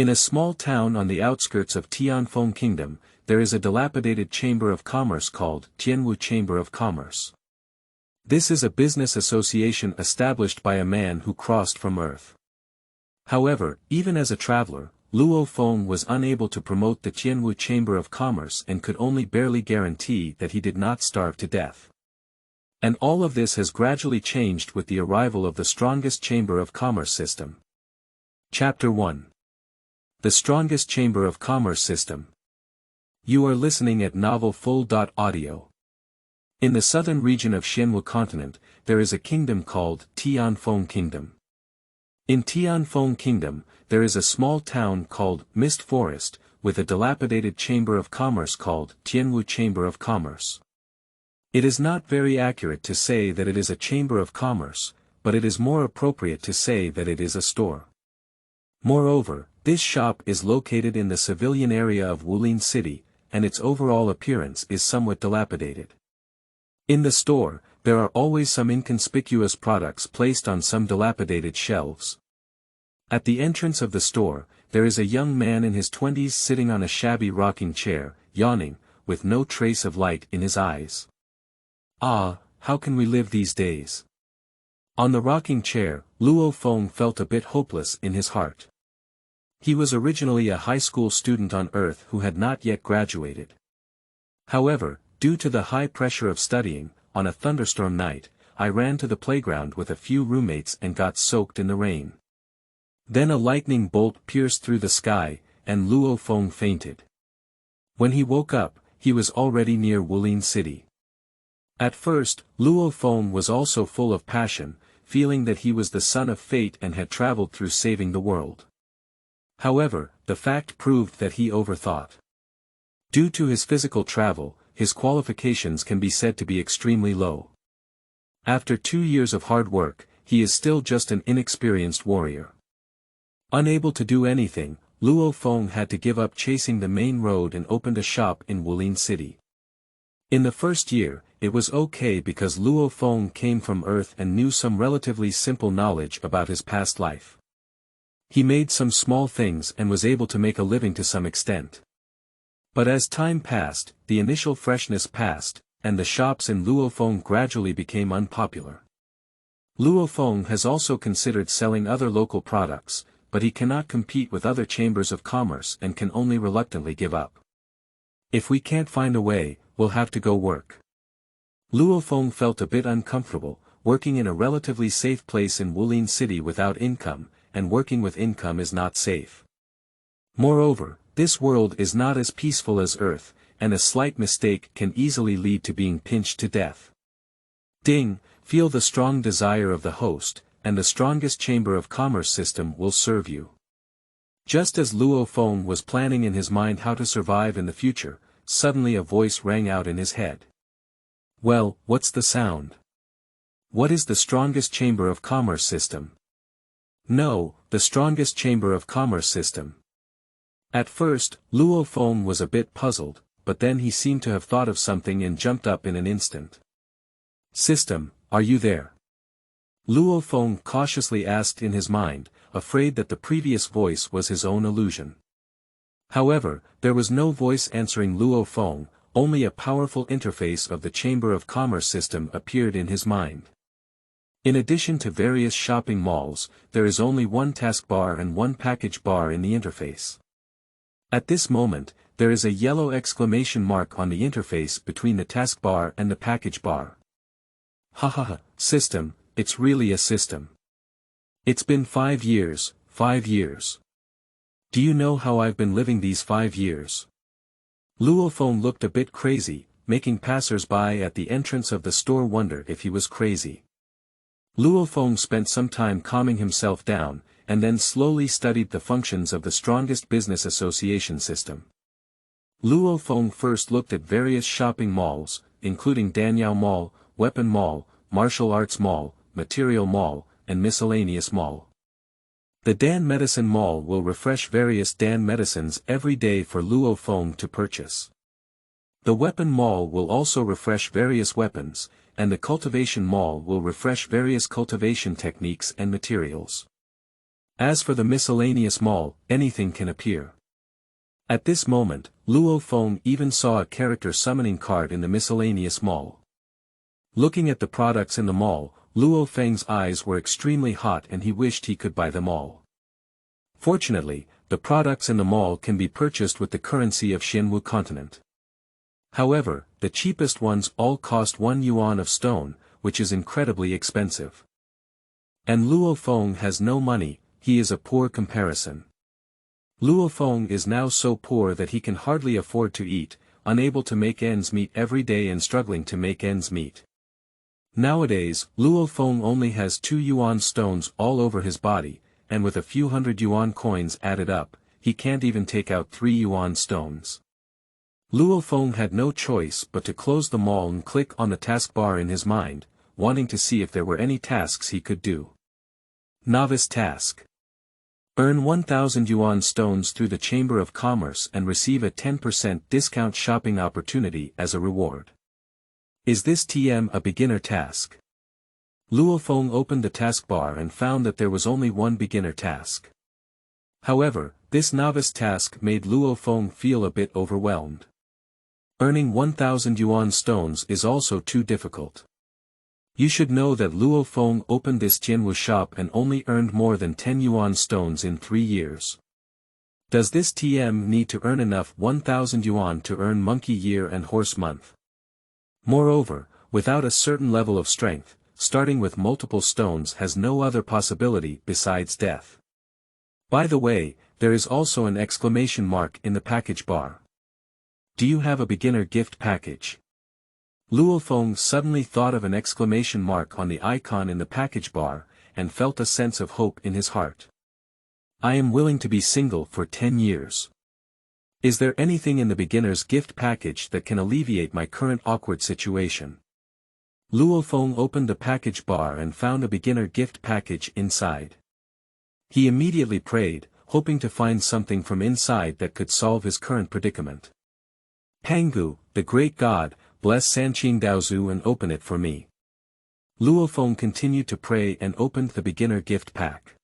In a small town on the outskirts of Tianfeng Kingdom, there is a dilapidated chamber of commerce called Tianwu Chamber of Commerce. This is a business association established by a man who crossed from Earth. However, even as a traveler, Luo Feng was unable to promote the Tianwu Chamber of Commerce and could only barely guarantee that he did not starve to death. And all of this has gradually changed with the arrival of the strongest Chamber of Commerce system. Chapter 1. The strongest Chamber of Commerce system. You are listening at novelfull.audio. In the southern region of Xianwu continent, there is a kingdom called Tianfeng Kingdom. In Tianfeng Kingdom, there is a small town called Mist Forest, with a dilapidated chamber of commerce called Tianwu Chamber of Commerce. It is not very accurate to say that it is a chamber of commerce, but it is more appropriate to say that it is a store. Moreover, this shop is located in the civilian area of Wulin City, and its overall appearance is somewhat dilapidated. In the store, there are always some inconspicuous products placed on some dilapidated shelves. At the entrance of the store, there is a young man in his 20s sitting on a shabby rocking chair, yawning, with no trace of light in his eyes. Ah, how can we live these days? On the rocking chair, Luo Feng felt a bit hopeless in his heart. He was originally a high school student on Earth who had not yet graduated. However, due to the high pressure of studying, on a thunderstorm night, I ran to the playground with a few roommates and got soaked in the rain. Then a lightning bolt pierced through the sky, and Luo Feng fainted. When he woke up, he was already near Wulin City. At first, Luo Feng was also full of passion, feeling that he was the son of fate and had traveled through saving the world. However, the fact proved that he overthought. Due to his physical travel, his qualifications can be said to be extremely low. After 2 years of hard work, he is still just an inexperienced warrior. Unable to do anything, Luo Feng had to give up chasing the main road and opened a shop in Wulin City. In the first year, it was okay because Luo Feng came from Earth and knew some relatively simple knowledge about his past life. He made some small things and was able to make a living to some extent. But as time passed, the initial freshness passed, and the shops in Luo Feng gradually became unpopular. Luo Feng has also considered selling other local products, but he cannot compete with other chambers of commerce and can only reluctantly give up. If we can't find a way, we'll have to go work. Luo Feng felt a bit uncomfortable, working in a relatively safe place in Wulin City without income, and working with income is not safe. Moreover, this world is not as peaceful as Earth, and a slight mistake can easily lead to being pinched to death. Ding, feel the strong desire of the host, and the strongest chamber of commerce system will serve you. Just as Luo Feng was planning in his mind how to survive in the future, suddenly a voice rang out in his head. Well, what's the sound? What is the strongest chamber of commerce system? No, the strongest chamber of commerce system. At first, Luo Feng was a bit puzzled, but then he seemed to have thought of something and jumped up in an instant. System, are you there? Luo Feng cautiously asked in his mind, afraid that the previous voice was his own illusion. However, there was no voice answering Luo Feng, only a powerful interface of the Chamber of Commerce system appeared in his mind. In addition to various shopping malls, there is only one taskbar and one package bar in the interface. At this moment, there is a yellow exclamation mark on the interface between the taskbar and the package bar. Hahaha, system, it's really a system. It's been 5 years, 5 years. Do you know how I've been living these 5 years? Luo Feng looked a bit crazy, making passers-by at the entrance of the store wonder if he was crazy. Luo Feng spent some time calming himself down, and then slowly studied the functions of the strongest business association system. Luo Feng first looked at various shopping malls, including Danyao Mall, Weapon Mall, Martial Arts Mall, Material Mall, and Miscellaneous Mall. The Dan Medicine Mall will refresh various Dan medicines every day for Luo Feng to purchase. The Weapon Mall will also refresh various weapons, and the Cultivation Mall will refresh various cultivation techniques and materials. As for the miscellaneous mall, anything can appear. At this moment, Luo Feng even saw a character summoning card in the miscellaneous mall. Looking at the products in the mall, Luo Feng's eyes were extremely hot and he wished he could buy them all. Fortunately, the products in the mall can be purchased with the currency of Xianwu continent. However, the cheapest ones all cost 1 yuan of stone, which is incredibly expensive. And Luo Feng has no money, he is a poor comparison. Luo Feng is now so poor that he can hardly afford to eat, unable to make ends meet every day and struggling to make ends meet. Nowadays, Luo Feng only has 2 yuan stones all over his body, and with a few hundred yuan coins added up, he can't even take out 3 yuan stones. Luo Feng had no choice but to close the mall and click on the taskbar in his mind, wanting to see if there were any tasks he could do. Novice task. Earn 1,000 yuan stones through the Chamber of Commerce and receive a 10% discount shopping opportunity as a reward. Is this a beginner task? Luo Feng opened the taskbar and found that there was only one beginner task. However, this novice task made Luo Feng feel a bit overwhelmed. Earning 1,000 yuan stones is also too difficult. You should know that Luo Feng opened this Tianwu shop and only earned more than 10 yuan stones in 3 years. Does this need to earn enough 1,000 yuan to earn monkey year and horse month? Moreover, without a certain level of strength, starting with multiple stones has no other possibility besides death. By the way, there is also an exclamation mark in the package bar. Do you have a beginner gift package? Luo Feng suddenly thought of an exclamation mark on the icon in the package bar, and felt a sense of hope in his heart. I am willing to be single for 10 years. Is there anything in the beginner's gift package that can alleviate my current awkward situation? Luo Feng opened the package bar and found a beginner gift package inside. He immediately prayed, hoping to find something from inside that could solve his current predicament. Pangu, the great god, bless Sanqing Daozu and open it for me. Luo Feng continued to pray and opened the beginner gift pack.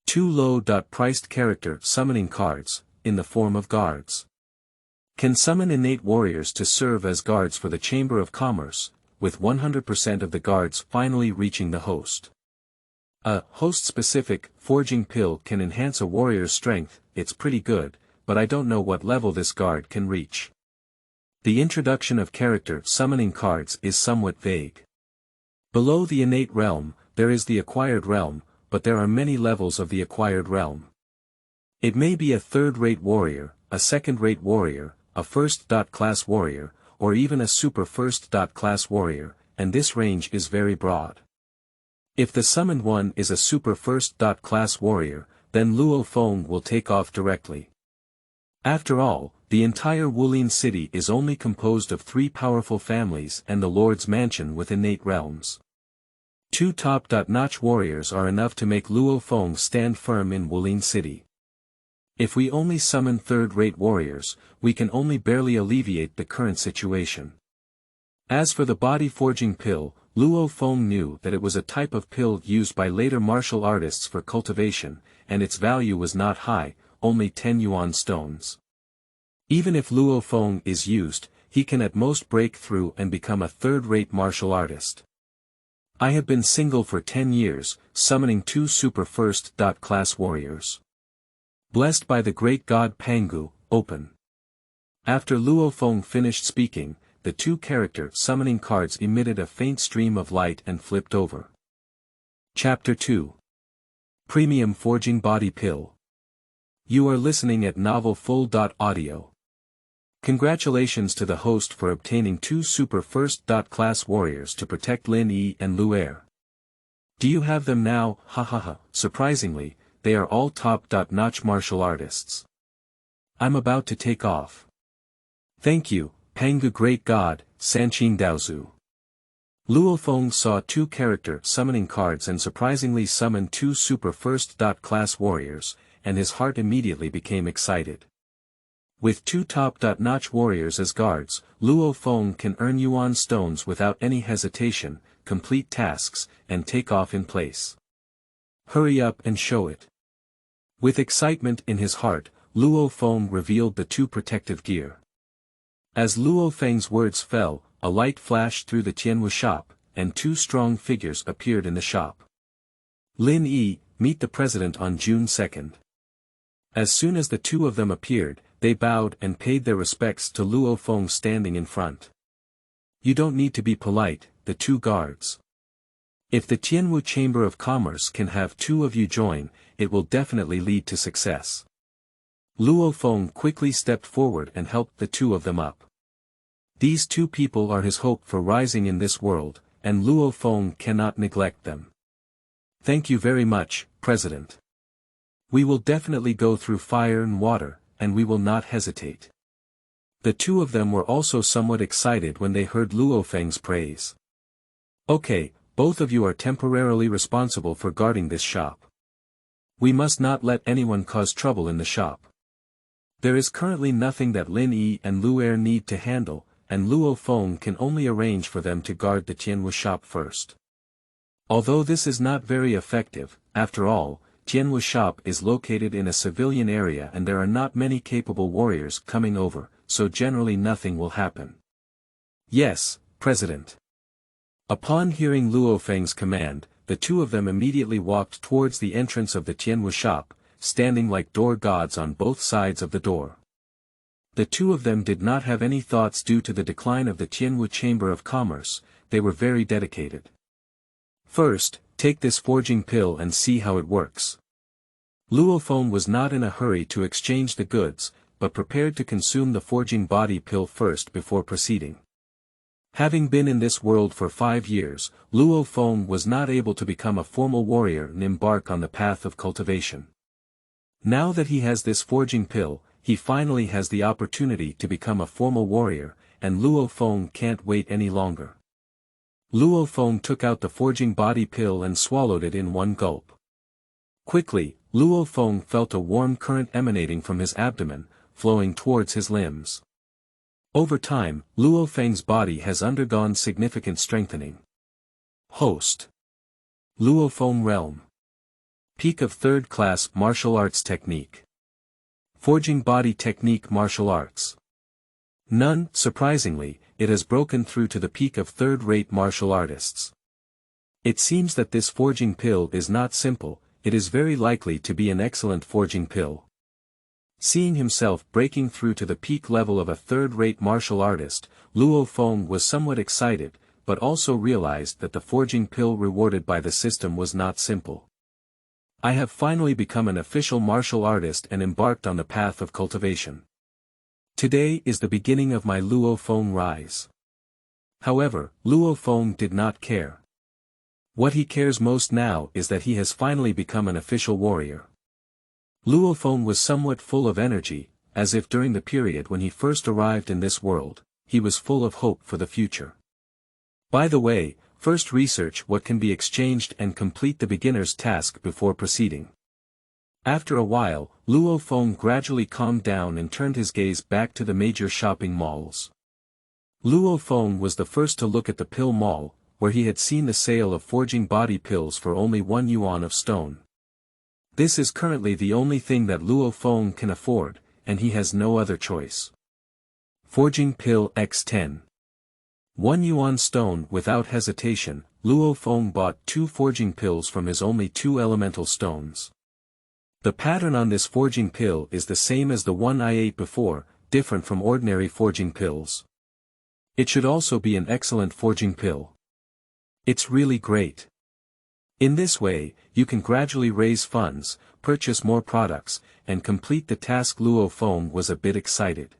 2 low-priced character summoning cards, in the form of guards. Can summon innate warriors to serve as guards for the Chamber of Commerce, with 100% of the guards finally reaching the host. A host-specific forging pill can enhance a warrior's strength. It's pretty good, but I don't know what level this guard can reach. The introduction of character summoning cards is somewhat vague. Below the innate realm, there is the acquired realm, but there are many levels of the acquired realm. It may be a third-rate warrior, a second-rate warrior, a first-class warrior, or even a super first-class warrior, and this range is very broad. If the summoned one is a super first-class warrior, then Luo Feng will take off directly. After all, the entire Wulin city is only composed of 3 powerful families and the Lord's mansion with innate realms. 2 top-notch warriors are enough to make Luo Feng stand firm in Wulin city. If we only summon third-rate warriors, we can only barely alleviate the current situation. As for the body-forging pill, Luo Feng knew that it was a type of pill used by later martial artists for cultivation, and its value was not high, only 10 yuan stones. Even if Luo Feng is used, he can at most break through and become a third-rate martial artist. I have been single for 10 years, summoning 2 super first-class warriors. Blessed by the great god Pangu, open. After Luo Feng finished speaking, the 2 character summoning cards emitted a faint stream of light and flipped over. Chapter 2. Premium Forging Body Pill. You are listening at Novel Full.audio. Congratulations to the host for obtaining 2 super first-class warriors to protect Lin Yi and Luer. Do you have them now? Hahaha. Surprisingly, they are all top-notch martial artists. I'm about to take off. Thank you, Pangu Great God, Sanqing Daozu. Luo Feng saw 2 character summoning cards and surprisingly summoned 2 super first-class warriors, and his heart immediately became excited. With 2 top-notch warriors as guards, Luo Feng can earn yuan stones without any hesitation, complete tasks, and take off in place. Hurry up and show it. With excitement in his heart, Luo Feng revealed the two protective gear. As Luo Feng's words fell, a light flashed through the Tianwu shop, and two strong figures appeared in the shop. Lin Yi, meet the president on June 2nd. As soon as the two of them appeared, they bowed and paid their respects to Luo Feng standing in front. You don't need to be polite, the two guards. If the Tianwu Chamber of Commerce can have two of you join, it will definitely lead to success. Luo Feng quickly stepped forward and helped the two of them up. These two people are his hope for rising in this world, and Luo Feng cannot neglect them. Thank you very much, President. We will definitely go through fire and water, and we will not hesitate. The two of them were also somewhat excited when they heard Luo Feng's praise. Okay, both of you are temporarily responsible for guarding this shop. We must not let anyone cause trouble in the shop. There is currently nothing that Lin Yi and Lu Er need to handle, and Luo Feng can only arrange for them to guard the Tianwu shop first. Although this is not very effective, after all, Tianwu shop is located in a civilian area and there are not many capable warriors coming over, so generally nothing will happen. Yes, President. Upon hearing Luo Feng's command, the two of them immediately walked towards the entrance of the Tianwu shop, standing like door gods on both sides of the door. The two of them did not have any thoughts due to the decline of the Tianwu Chamber of Commerce, they were very dedicated. First, take this forging pill and see how it works. Luo Feng was not in a hurry to exchange the goods, but prepared to consume the forging body pill first before proceeding. Having been in this world for 5 years, Luo Feng was not able to become a formal warrior and embark on the path of cultivation. Now that he has this forging pill, he finally has the opportunity to become a formal warrior, and Luo Feng can't wait any longer. Luo Feng took out the forging body pill and swallowed it in one gulp. Quickly, Luo Feng felt a warm current emanating from his abdomen, flowing towards his limbs. Over time, Luo Feng's body has undergone significant strengthening. Host. Luo Feng Realm. Peak of 3rd class martial arts technique. Forging body technique martial arts. None, surprisingly, it has broken through to the peak of 3rd-rate martial artists. It seems that this forging pill is not simple, it is very likely to be an excellent forging pill. Seeing himself breaking through to the peak level of a 3rd-rate martial artist, Luo Feng was somewhat excited, but also realized that the forging pill rewarded by the system was not simple. I have finally become an official martial artist and embarked on the path of cultivation. Today is the beginning of my Luo Feng rise. However, Luo Feng did not care. What he cares most now is that he has finally become an official warrior. Luo Feng was somewhat full of energy, as if during the period when he first arrived in this world, he was full of hope for the future. By the way, first research what can be exchanged and complete the beginner's task before proceeding. After a while, Luo Feng gradually calmed down and turned his gaze back to the major shopping malls. Luo Feng was the first to look at the pill mall, where he had seen the sale of forging body pills for only 1 yuan of stone. This is currently the only thing that Luo Feng can afford, and he has no other choice. Forging pill X10. 1 yuan stone. Without hesitation, Luo Feng bought 2 forging pills from his only 2 elemental stones. The pattern on this forging pill is the same as the one I ate before, different from ordinary forging pills. It should also be an excellent forging pill. It's really great. In this way, you can gradually raise funds, purchase more products, and complete the task. Luo Feng was a bit excited.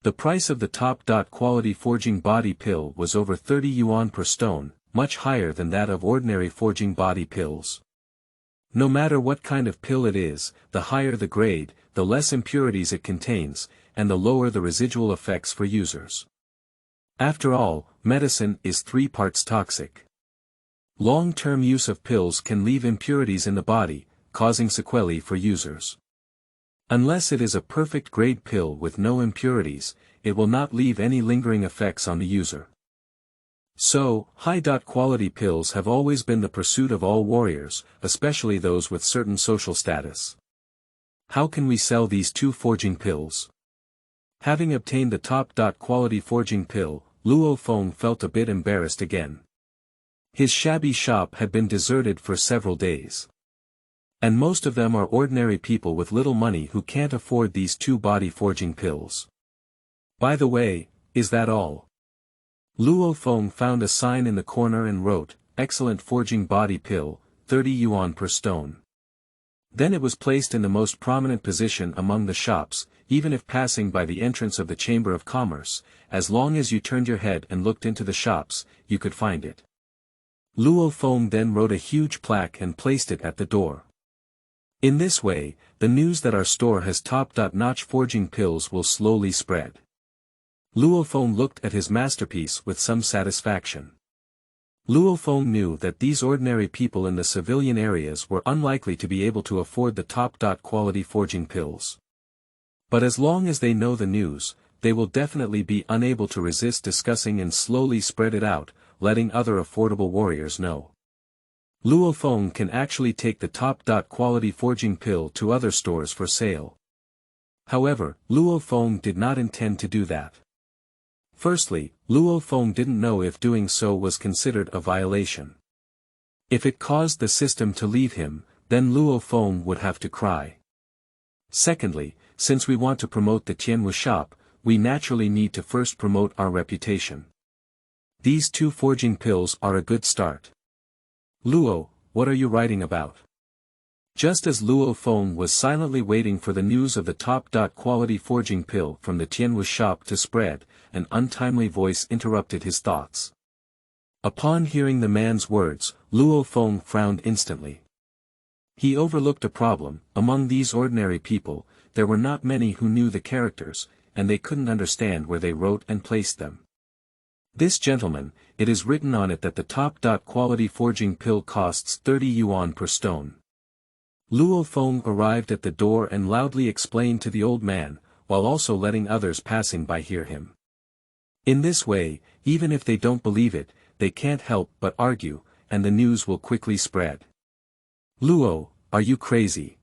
The price of the top-quality forging body pill was over 30 yuan per stone, much higher than that of ordinary forging body pills. No matter what kind of pill it is, the higher the grade, the less impurities it contains, and the lower the residual effects for users. After all, medicine is 3 parts toxic. Long-term use of pills can leave impurities in the body, causing sequelae for users. Unless it is a perfect grade pill with no impurities, it will not leave any lingering effects on the user. So, high-quality pills have always been the pursuit of all warriors, especially those with certain social status. How can we sell these 2 forging pills? Having obtained the top-quality forging pill, Luo Feng felt a bit embarrassed again. His shabby shop had been deserted for several days. And most of them are ordinary people with little money who can't afford these 2 body forging pills. By the way, is that all? Luo Feng found a sign in the corner and wrote, "Excellent forging body pill, 30 yuan per stone." Then it was placed in the most prominent position among the shops, even if passing by the entrance of the Chamber of Commerce, as long as you turned your head and looked into the shops, you could find it. Luo Feng then wrote a huge plaque and placed it at the door. In this way, the news that our store has top-notch forging pills will slowly spread. Luo Feng looked at his masterpiece with some satisfaction. Luo Feng knew that these ordinary people in the civilian areas were unlikely to be able to afford the top-quality forging pills. But as long as they know the news, they will definitely be unable to resist discussing and slowly spread it out, letting other affordable warriors know. Luo Feng can actually take the top-quality forging pill to other stores for sale. However, Luo Feng did not intend to do that. Firstly, Luo Feng didn't know if doing so was considered a violation. If it caused the system to leave him, then Luo Feng would have to cry. Secondly, since we want to promote the Tianwu shop, we naturally need to first promote our reputation. These 2 forging pills are a good start. Luo, what are you writing about? Just as Luo Feng was silently waiting for the news of the top-quality forging pill from the Tianwu shop to spread, an untimely voice interrupted his thoughts. Upon hearing the man's words, Luo Feng frowned instantly. He overlooked a problem. Among these ordinary people, there were not many who knew the characters, and they couldn't understand where they wrote and placed them. This gentleman, it is written on it that the top-quality forging pill costs 30 yuan per stone. Luo Feng arrived at the door and loudly explained to the old man, while also letting others passing by hear him. In this way, even if they don't believe it, they can't help but argue, and the news will quickly spread. Luo, are you crazy?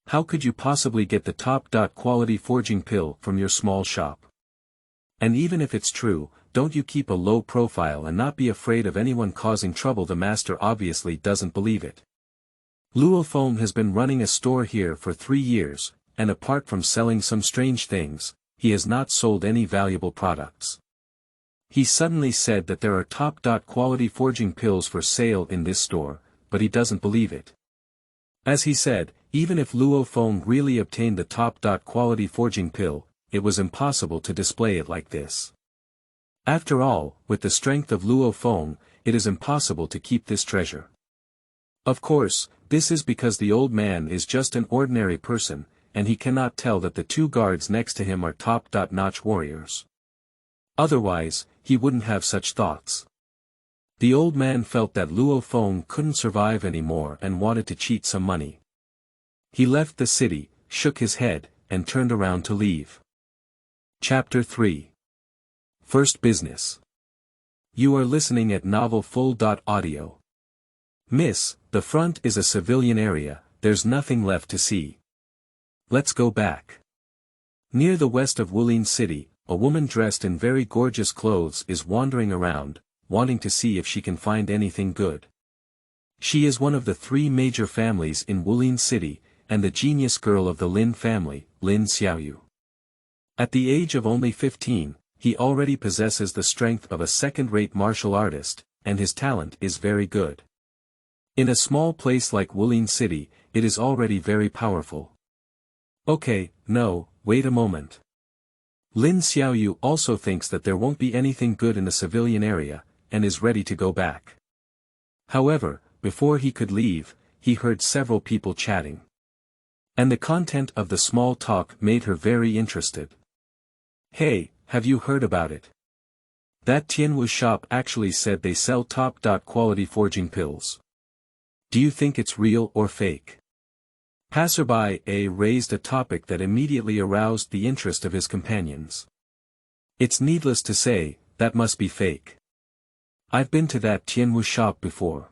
How could you possibly get the top-quality forging pill from your small shop? And even if it's true, don't you keep a low profile and not be afraid of anyone causing trouble? The master obviously doesn't believe it. Luo Feng has been running a store here for 3 years, and apart from selling some strange things, he has not sold any valuable products. He suddenly said that there are top-quality forging pills for sale in this store, but he doesn't believe it. As he said, even if Luo Feng really obtained the top-quality forging pill, it was impossible to display it like this. After all, with the strength of Luo Feng, it is impossible to keep this treasure. Of course, this is because the old man is just an ordinary person, and he cannot tell that the 2 guards next to him are top-notch warriors. Otherwise, he wouldn't have such thoughts. The old man felt that Luo Feng couldn't survive anymore and wanted to cheat some money. He left the city, shook his head, and turned around to leave. Chapter 3. First Business. You are listening at novelfull.audio. Miss, the front is a civilian area, there's nothing left to see. Let's go back. Near the west of Wulin City, a woman dressed in very gorgeous clothes is wandering around, wanting to see if she can find anything good. She is one of the 3 major families in Wulin City, and the genius girl of the Lin family, Lin Xiaoyu. At the age of only 15, he already possesses the strength of a second-rate martial artist, and his talent is very good. In a small place like Wulin City, it is already very powerful. Okay, no, wait a moment. Lin Xiaoyu also thinks that there won't be anything good in the civilian area, and is ready to go back. However, before he could leave, he heard several people chatting. And the content of the small talk made her very interested. Hey, have you heard about it? That Tianwu shop actually said they sell top-quality forging pills. Do you think it's real or fake? Passerby A raised a topic that immediately aroused the interest of his companions. It's needless to say, that must be fake. I've been to that Tianwu shop before.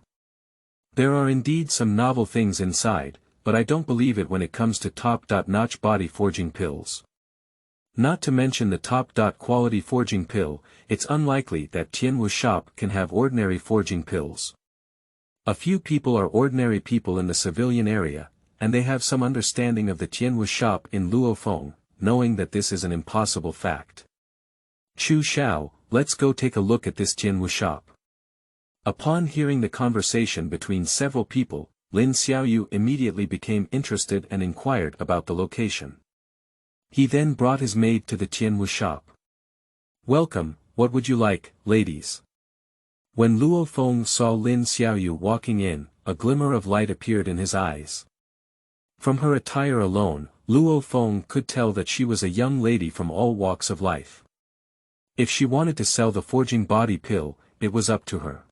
There are indeed some novel things inside, but I don't believe it when it comes to top-notch body forging pills. Not to mention the top-quality forging pill, it's unlikely that Tianwu shop can have ordinary forging pills. A few people are ordinary people in the civilian area, and they have some understanding of the Tianwu shop in Luo Feng, knowing that this is an impossible fact. Chu Xiao, let's go take a look at this Tianwu shop. Upon hearing the conversation between several people, Lin Xiaoyu immediately became interested and inquired about the location. He then brought his maid to the Tianwu shop. "Welcome, what would you like, ladies?" When Luo Feng saw Lin Xiaoyu walking in, a glimmer of light appeared in his eyes. From her attire alone, Luo Feng could tell that she was a young lady from all walks of life. If she wanted to sell the forging body pill, it was up to her.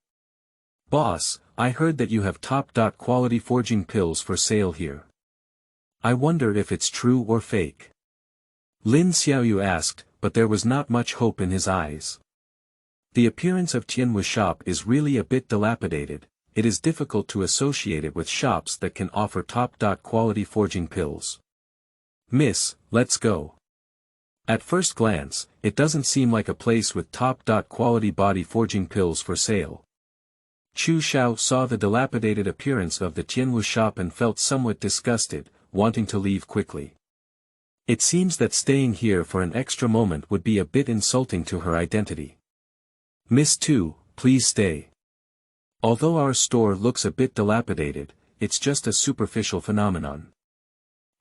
"Boss, I heard that you have top-quality forging pills for sale here. I wonder if it's true or fake." Lin Xiaoyu asked, but there was not much hope in his eyes. The appearance of Tianwu shop is really a bit dilapidated. It is difficult to associate it with shops that can offer top-quality forging pills. "Miss, let's go." At first glance, it doesn't seem like a place with top-quality body forging pills for sale. Chu Xiao saw the dilapidated appearance of the Tianwu shop and felt somewhat disgusted, wanting to leave quickly. It seems that staying here for an extra moment would be a bit insulting to her identity. "Miss Tu, please stay. Although our store looks a bit dilapidated, it's just a superficial phenomenon.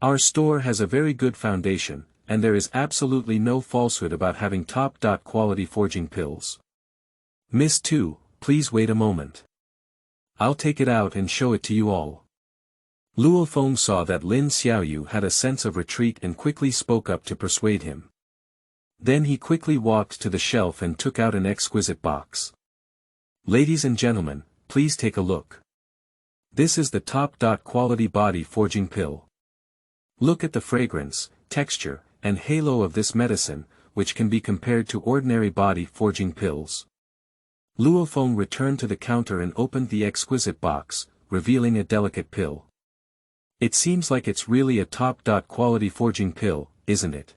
Our store has a very good foundation, and there is absolutely no falsehood about having top-quality forging pills. Miss Tu, please wait a moment. I'll take it out and show it to you all." Luo Feng saw that Lin Xiaoyu had a sense of retreat and quickly spoke up to persuade him. Then he quickly walked to the shelf and took out an exquisite box. "Ladies and gentlemen, please take a look. This is the top-quality body forging pill. Look at the fragrance, texture, and halo of this medicine, which can be compared to ordinary body forging pills." Luo Feng returned to the counter and opened the exquisite box, revealing a delicate pill. "It seems like it's really a top-quality forging pill, isn't it?"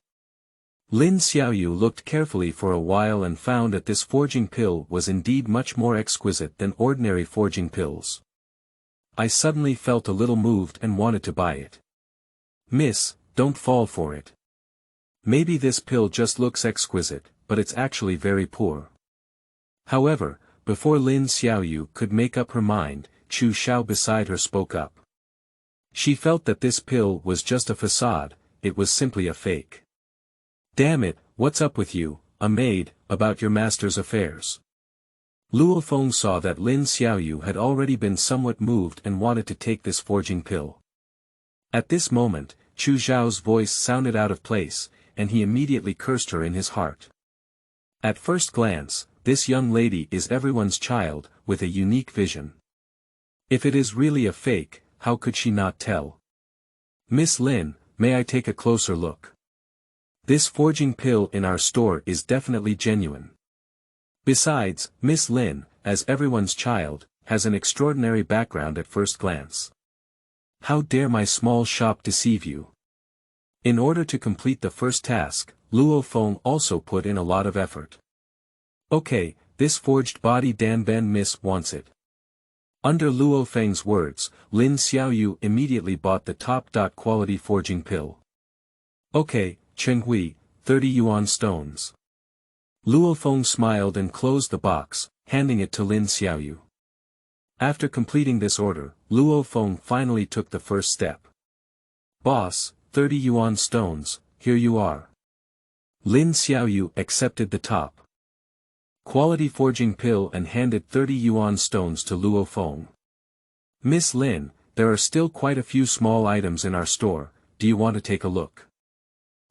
Lin Xiaoyu looked carefully for a while and found that this forging pill was indeed much more exquisite than ordinary forging pills. "I suddenly felt a little moved and wanted to buy it. Miss, don't fall for it. Maybe this pill just looks exquisite, but it's actually very poor." However, before Lin Xiaoyu could make up her mind, Chu Xiao beside her spoke up. She felt that this pill was just a facade, it was simply a fake. "Damn it, what's up with you, a maid, about your master's affairs?" Luo Feng saw that Lin Xiaoyu had already been somewhat moved and wanted to take this forging pill. At this moment, Chu Xiao's voice sounded out of place, and he immediately cursed her in his heart. At first glance, this young lady is everyone's child, with a unique vision. If it is really a fake, how could she not tell? "Miss Lin, may I take a closer look? This forging pill in our store is definitely genuine. Besides, Miss Lin, as everyone's child, has an extraordinary background at first glance. How dare my small shop deceive you?" In order to complete the first task, Luo Feng also put in a lot of effort. "Okay, this forged body danban miss wants it." Under Luo Feng's words, Lin Xiaoyu immediately bought the top-quality forging pill. "Okay, Chenghui, 30 yuan stones." Luo Feng smiled and closed the box, handing it to Lin Xiaoyu. After completing this order, Luo Feng finally took the first step. "Boss, 30 yuan stones, here you are." Lin Xiaoyu accepted the top quality forging pill and handed 30 yuan stones to Luo Feng. "Miss Lin, there are still quite a few small items in our store, do you want to take a look?"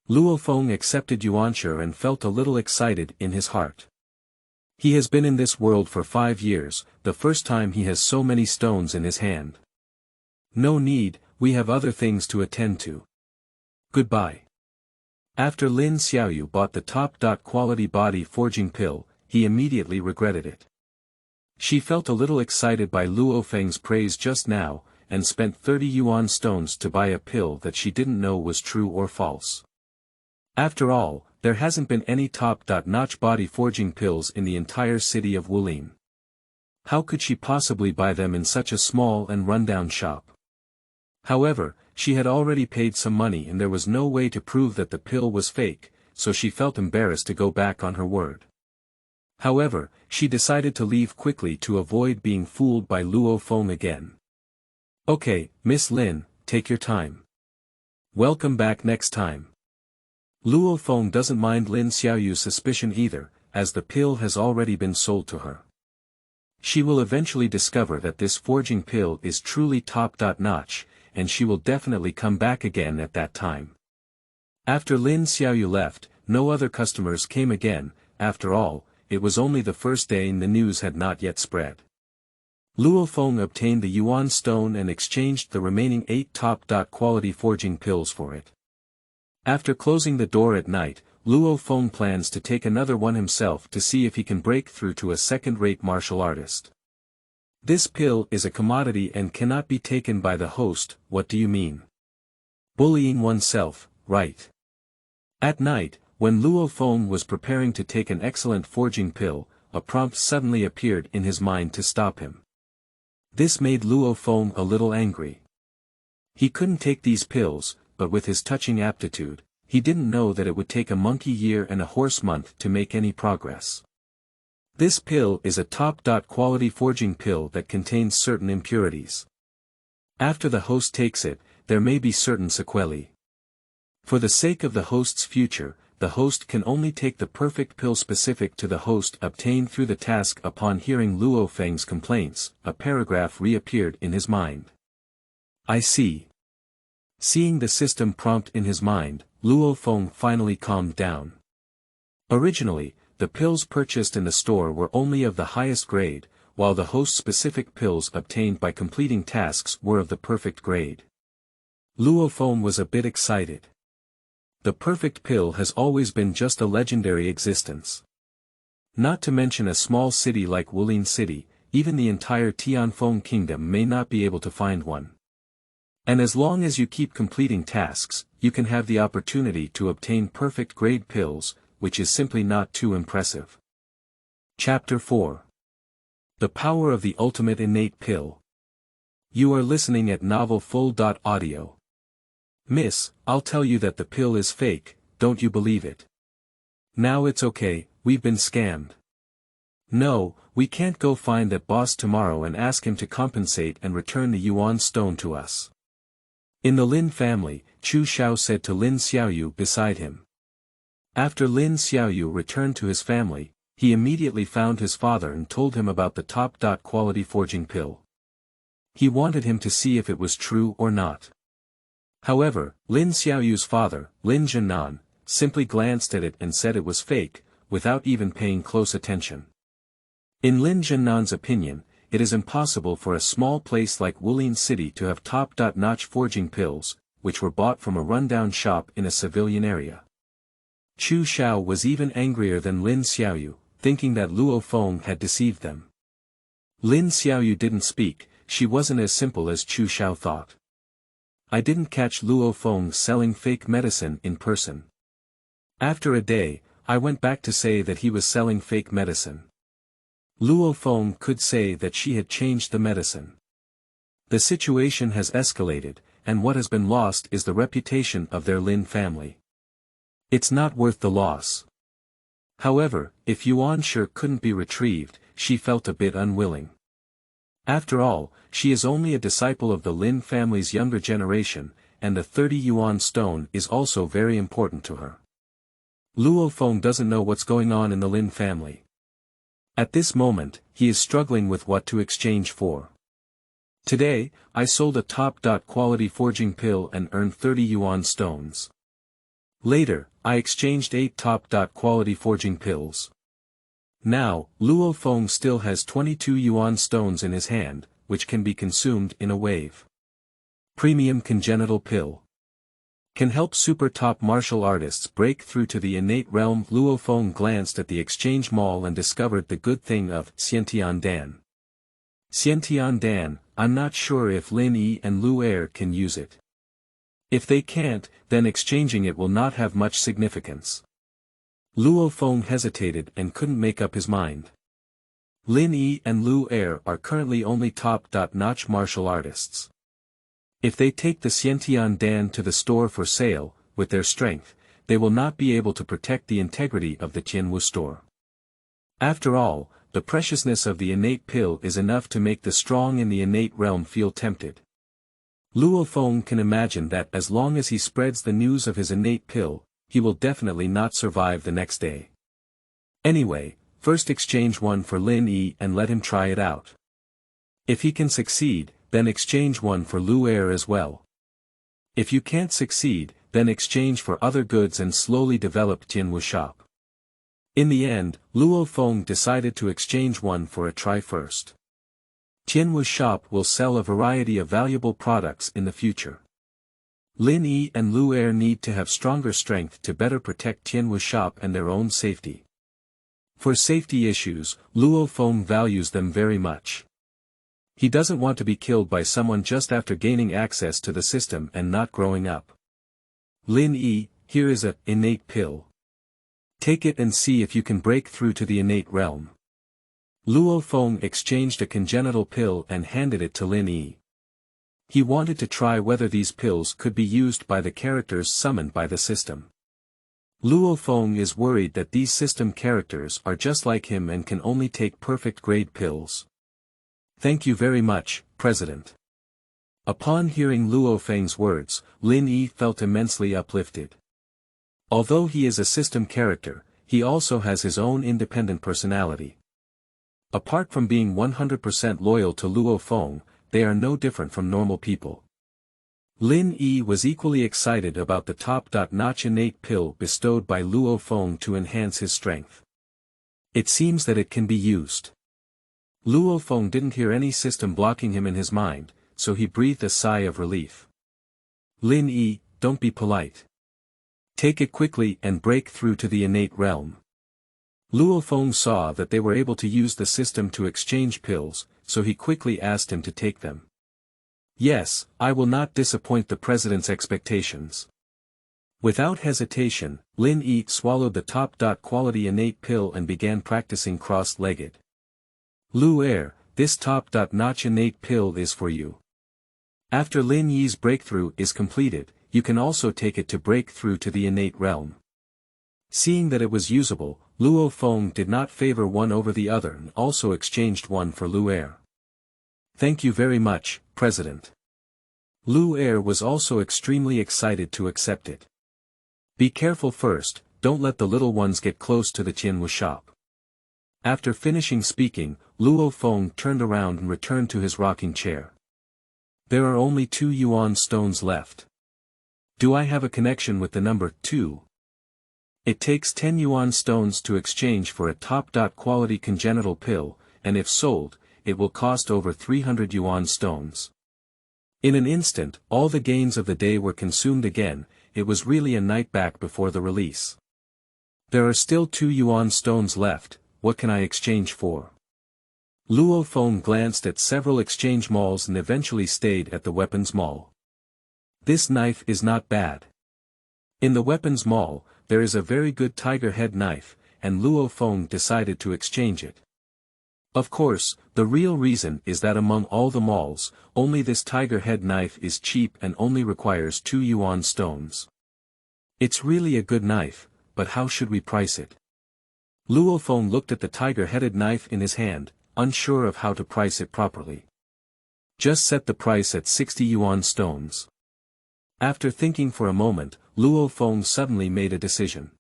Luo Feng accepted yuanshare and felt a little excited in his heart. He has been in this world for 5 years, the first time he has so many stones in his hand. "No need, we have other things to attend to. Goodbye." After Lin Xiaoyu bought the top-quality body forging pill, he immediately regretted it. She felt a little excited by Luo Feng's praise just now, and spent 30 yuan stones to buy a pill that she didn't know was true or false. After all, there hasn't been any top-notch body forging pills in the entire city of Wulin. How could she possibly buy them in such a small and rundown shop? However, she had already paid some money and there was no way to prove that the pill was fake, so she felt embarrassed to go back on her word. However, she decided to leave quickly to avoid being fooled by Luo Feng again. Okay, Miss Lin, take your time. Welcome back next time. Luo Feng doesn't mind Lin Xiaoyu's suspicion either, as the pill has already been sold to her. She will eventually discover that this forging pill is truly top-notch, and she will definitely come back again at that time. After Lin Xiaoyu left, no other customers came again. After all, it was only the first day and the news had not yet spread. Luo Feng obtained the Yuan stone and exchanged the remaining 8 top-quality forging pills for it. After closing the door at night, Luo Feng plans to take another one himself to see if he can break through to a second-rate martial artist. This pill is a commodity and cannot be taken by the host. What do you mean? Bullying oneself, right? At night, when Luo Feng was preparing to take an excellent forging pill, a prompt suddenly appeared in his mind to stop him. This made Luo Feng a little angry. He couldn't take these pills, but with his touching aptitude, he didn't know that it would take a monkey year and a horse month to make any progress. This pill is a top-quality forging pill that contains certain impurities. After the host takes it, there may be certain sequelae. For the sake of the host's future, the host can only take the perfect pill specific to the host obtained through the task. Upon hearing Luo Feng's complaints, a paragraph reappeared in his mind. I see. Seeing the system prompt in his mind, Luo Feng finally calmed down. Originally, the pills purchased in the store were only of the highest grade, while the host-specific pills obtained by completing tasks were of the perfect grade. Luo Feng was a bit excited. The perfect pill has always been just a legendary existence. Not to mention a small city like Wulin City, even the entire Tianfeng Kingdom may not be able to find one. And as long as you keep completing tasks, you can have the opportunity to obtain perfect grade pills, which is simply not too impressive. Chapter 4. The Power of the Ultimate Innate Pill. You are listening at novelfull.audio. Miss, I'll tell you that the pill is fake, don't you believe it? Now it's okay, we've been scammed. No, we can't go find that boss tomorrow and ask him to compensate and return the Yuan stone to us. In the Lin family, Chu Xiao said to Lin Xiaoyu beside him. After Lin Xiaoyu returned to his family, he immediately found his father and told him about the top-quality forging pill. He wanted him to see if it was true or not. However, Lin Xiaoyu's father, Lin Zhennan, simply glanced at it and said it was fake, without even paying close attention. In Lin Zhennan's opinion, it is impossible for a small place like Wulin City to have top-notch forging pills, which were bought from a rundown shop in a civilian area. Chu Xiao was even angrier than Lin Xiaoyu, thinking that Luo Feng had deceived them. Lin Xiaoyu didn't speak, she wasn't as simple as Chu Xiao thought. I didn't catch Luo Feng selling fake medicine in person. After a day, I went back to say that he was selling fake medicine. Luo Feng could say that she had changed the medicine. The situation has escalated, and what has been lost is the reputation of their Lin family. It's not worth the loss. However, if Yuan sure couldn't be retrieved, she felt a bit unwilling. After all, she is only a disciple of the Lin family's younger generation, and the 30 Yuan stone is also very important to her. Luo Feng doesn't know what's going on in the Lin family. At this moment, he is struggling with what to exchange for. Today, I sold a top-quality forging pill and earned 30 Yuan stones. Later, I exchanged 8 top-quality forging pills. Now, Luo Feng still has 22 Yuan stones in his hand, which can be consumed in a wave. Premium congenital pill. Can help super top martial artists break through to the innate realm. Luo Feng glanced at the exchange mall and discovered the good thing of Xiantian Dan. Xiantian, I'm not sure if Lin Yi and Luo can use it. If they can't, then exchanging it will not have much significance. Luo Feng hesitated and couldn't make up his mind. Lin Yi and Luo are currently only top-notch martial artists. If they take the Xiantian to the store for sale, with their strength, they will not be able to protect the integrity of the Tianwu store. After all, the preciousness of the innate pill is enough to make the strong in the innate realm feel tempted. Luo Feng can imagine that as long as he spreads the news of his innate pill, he will definitely not survive the next day. Anyway, first exchange one for Lin Yi and let him try it out. If he can succeed, then exchange one for Luo as well. If you can't succeed, then exchange for other goods and slowly develop Tianwu shop. In the end, Luo Feng decided to exchange one for a try first. Tianwu shop will sell a variety of valuable products in the future. Lin Yi and Luo need to have stronger strength to better protect Tianwu shop and their own safety. For safety issues, Luo Feng values them very much. He doesn't want to be killed by someone just after gaining access to the system and not growing up. Lin Yi, here is a innate pill. Take it and see if you can break through to the innate realm. Luo Feng exchanged a congenital pill and handed it to Lin Yi. He wanted to try whether these pills could be used by the characters summoned by the system. Luo Feng is worried that these system characters are just like him and can only take perfect grade pills. Thank you very much, President. Upon hearing Luo Feng's words, Lin Yi felt immensely uplifted. Although he is a system character, he also has his own independent personality. Apart from being 100% loyal to Luo Feng, they are no different from normal people. Lin Yi was equally excited about the top-notch innate pill bestowed by Luo Feng to enhance his strength. It seems that it can be used. Luo Feng didn't hear any system blocking him in his mind, so he breathed a sigh of relief. Lin Yi, don't be polite. Take it quickly and break through to the innate realm. Luo Feng saw that they were able to use the system to exchange pills, so he quickly asked him to take them. Yes, I will not disappoint the president's expectations. Without hesitation, Lin Yi swallowed the top-quality innate pill and began practicing cross-legged. Luo, this top-notch innate pill is for you. After Lin Yi's breakthrough is completed, you can also take it to break through to the innate realm. Seeing that it was usable, Luo Feng did not favor one over the other and also exchanged one for Luo. Thank you very much, President. Luo was also extremely excited to accept it. Be careful first, don't let the little ones get close to the Tianwu shop. After finishing speaking, Luo Feng turned around and returned to his rocking chair. There are only 2 yuan stones left. Do I have a connection with the number 2? It takes 10 yuan stones to exchange for a top-quality congenital pill, and if sold, it will cost over 300 yuan stones. In an instant, all the gains of the day were consumed again. It was really a night back before the release. There are still 2 yuan stones left. What can I exchange for? Luo Feng glanced at several exchange malls and eventually stayed at the weapons mall. This knife is not bad. In the weapons mall, there is a very good tiger head knife, and Luo Feng decided to exchange it. Of course, the real reason is that among all the malls, only this tiger head knife is cheap and only requires 2 yuan stones. It's really a good knife, but how should we price it? Luo Feng looked at the tiger-headed knife in his hand, unsure of how to price it properly. Just set the price at 60 yuan stones. After thinking for a moment, Luo Feng suddenly made a decision.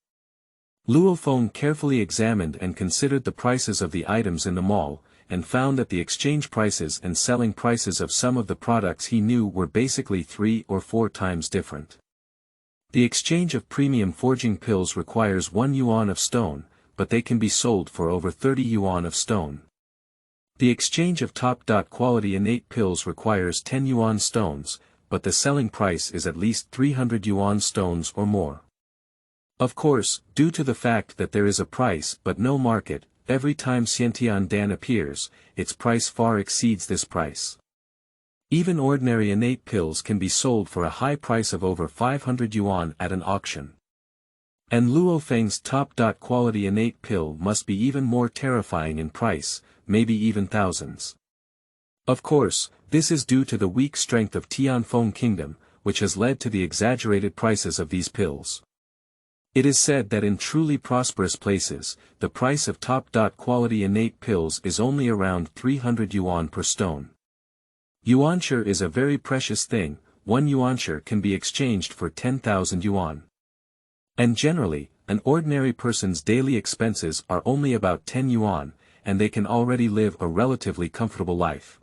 Luo Feng carefully examined and considered the prices of the items in the mall, and found that the exchange prices and selling prices of some of the products he knew were basically 3 or 4 times different. The exchange of premium forging pills requires 1 yuan of stone, but they can be sold for over 30 yuan of stone. The exchange of top-quality innate pills requires 10 yuan stones, but the selling price is at least 300 yuan stones or more. Of course, due to the fact that there is a price but no market, every time Xiantian appears, its price far exceeds this price. Even ordinary innate pills can be sold for a high price of over 500 yuan at an auction. And Luo Feng's top-quality innate pill must be even more terrifying in price, maybe even thousands. Of course, this is due to the weak strength of Tianfeng Kingdom, which has led to the exaggerated prices of these pills. It is said that in truly prosperous places, the price of top-quality innate pills is only around 300 yuan per stone. Yuanshare is a very precious thing. 1 yuanshare can be exchanged for 10,000 yuan. And generally, an ordinary person's daily expenses are only about 10 yuan, and they can already live a relatively comfortable life.